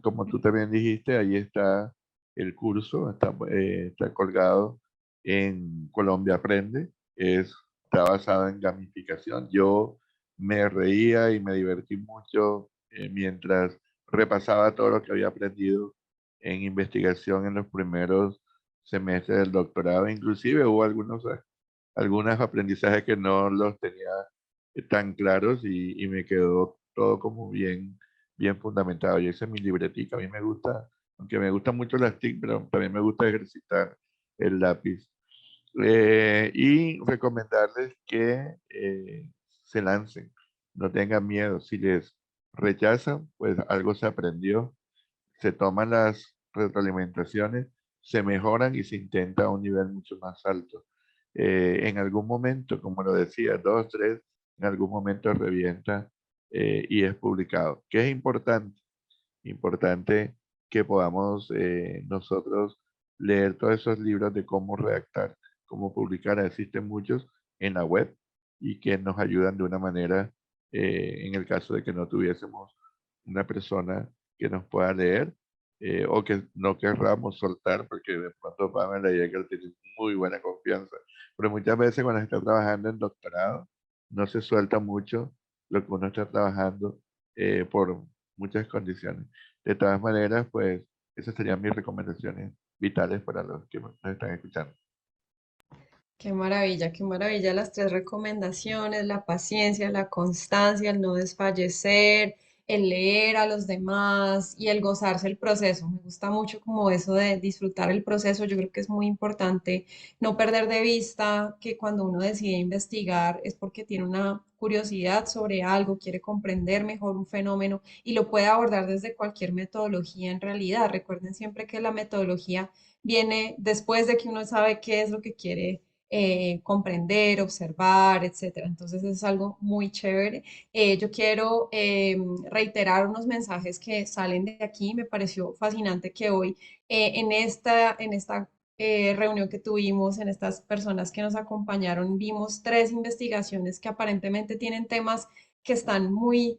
Como tú también dijiste, ahí está el curso, está colgado en Colombia Aprende, está basado en gamificación. Yo me reía y me divertí mucho mientras repasaba todo lo que había aprendido en investigación en los primeros semestres del doctorado. Inclusive hubo algunos aprendizajes que no los tenía tan claros y me quedó todo como bien fundamentado. Yo hice mi libretica, a mí me gusta, aunque me gustan mucho las TIC, pero también me gusta ejercitar el lápiz. Y recomendarles que se lancen, no tengan miedo. Si les rechazan, pues algo se aprendió, se toman las retroalimentaciones, se mejoran y se intenta a un nivel mucho más alto. En algún momento, como lo decía, dos, tres, en algún momento revienta y es publicado. ¿Qué es importante? Importante que podamos nosotros leer todos esos libros de cómo redactar, cómo publicar. Existen muchos en la web y que nos ayudan de una manera, en el caso de que no tuviésemos una persona que nos pueda leer o que no querramos soltar, porque de pronto Pamela Yeager tiene muy buena confianza. Pero muchas veces cuando se está trabajando en doctorado, no se suelta mucho lo que uno está trabajando por muchas condiciones. De todas maneras, pues esas serían mis recomendaciones vitales para los que nos están escuchando. Qué maravilla las tres recomendaciones, la paciencia, la constancia, el no desfallecer, el leer a los demás y el gozarse el proceso. Me gusta mucho como eso de disfrutar el proceso. Yo creo que es muy importante no perder de vista que cuando uno decide investigar es porque tiene una curiosidad sobre algo, quiere comprender mejor un fenómeno y lo puede abordar desde cualquier metodología en realidad. Recuerden siempre que la metodología viene después de que uno sabe qué es lo que quiere comprender, observar, etcétera. Entonces es algo muy chévere. Yo quiero reiterar unos mensajes que salen de aquí. Me pareció fascinante que hoy en esta reunión que tuvimos, en estas personas que nos acompañaron, vimos tres investigaciones que aparentemente tienen temas que están muy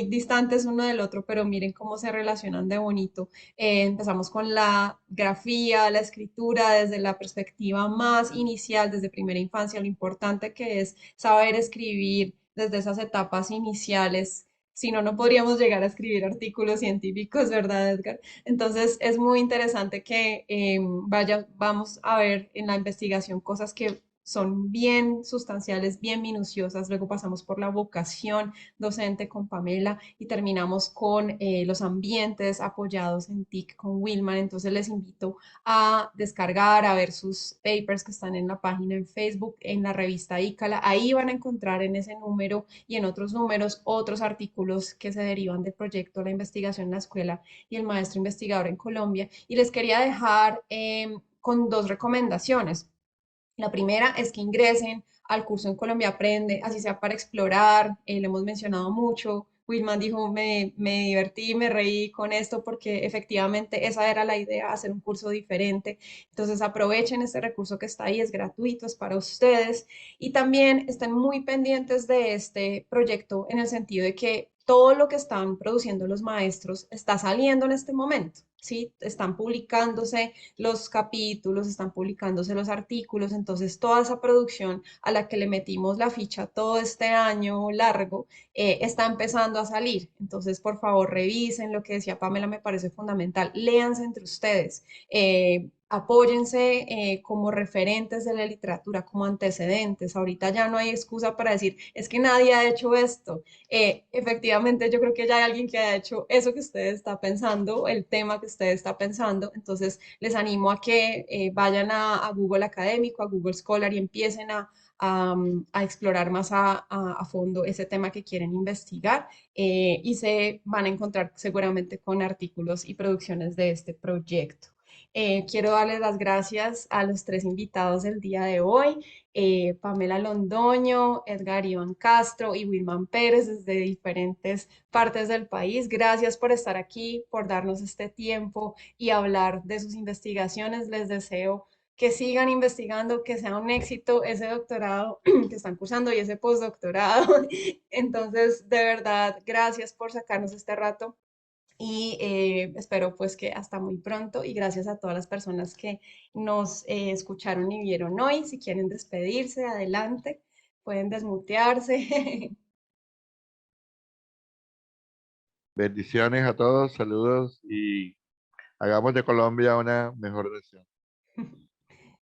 distantes uno del otro, pero miren cómo se relacionan de bonito. Empezamos con la grafía, la escritura desde la perspectiva más inicial, desde primera infancia, lo importante que es saber escribir desde esas etapas iniciales. Si no, no podríamos llegar a escribir artículos científicos, ¿verdad, Edgar? Entonces, es muy interesante que vamos a ver en la investigación cosas que son bien sustanciales, bien minuciosas. Luego pasamos por la vocación docente con Pamela y terminamos con los ambientes apoyados en TIC con Wilman. Entonces les invito a descargar, a ver sus papers que están en la página en Facebook, en la revista ICALA. Ahí van a encontrar en ese número y en otros números otros artículos que se derivan del proyecto La investigación en la escuela y el maestro investigador en Colombia. Y les quería dejar con dos recomendaciones. La primera es que ingresen al curso en Colombia Aprende, así sea para explorar, lo hemos mencionado mucho. Wilman dijo, me divertí, me reí con esto porque efectivamente esa era la idea, hacer un curso diferente. Entonces aprovechen este recurso que está ahí, es gratuito, es para ustedes. Y también estén muy pendientes de este proyecto en el sentido de que todo lo que están produciendo los maestros está saliendo en este momento, ¿sí? Están publicándose los capítulos, están publicándose los artículos, entonces toda esa producción a la que le metimos la ficha todo este año largo está empezando a salir. Entonces, por favor, revisen lo que decía Pamela, me parece fundamental. Léanse entre ustedes. Apóyense como referentes de la literatura, como antecedentes. Ahorita ya no hay excusa para decir, es que nadie ha hecho esto. Efectivamente, yo creo que ya hay alguien que ha hecho eso que usted está pensando, el tema que usted está pensando. Entonces, les animo a que vayan a Google Académico, a Google Scholar y empiecen a explorar más a fondo ese tema que quieren investigar y se van a encontrar seguramente con artículos y producciones de este proyecto. Quiero darles las gracias a los tres invitados del día de hoy. Pamela Londoño, Edgar Iván Castro y Wilman Pérez desde diferentes partes del país. Gracias por estar aquí, por darnos este tiempo y hablar de sus investigaciones. Les deseo que sigan investigando, que sea un éxito ese doctorado que están cursando y ese postdoctorado. Entonces, de verdad, gracias por sacarnos este rato y espero pues que hasta muy pronto y gracias a todas las personas que nos escucharon y vieron hoy. Si quieren despedirse, adelante, pueden desmutearse. Bendiciones a todos, saludos y hagamos de Colombia una mejor nación.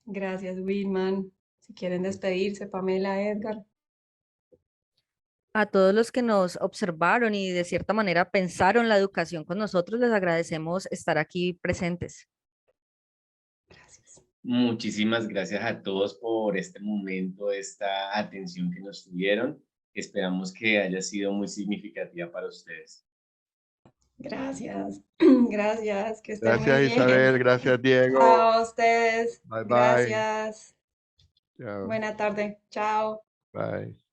Gracias, Wilman. Si quieren despedirse, Pamela, Edgar. A todos los que nos observaron y de cierta manera pensaron la educación con nosotros, les agradecemos estar aquí presentes. Gracias. Muchísimas gracias a todos por este momento, esta atención que nos tuvieron. Esperamos que haya sido muy significativa para ustedes. Gracias. Gracias. Que estén muy Gracias Isabel, bien. gracias Diego. Chao a ustedes. Bye bye. Gracias. Chao. Buena tarde. Chao. Bye.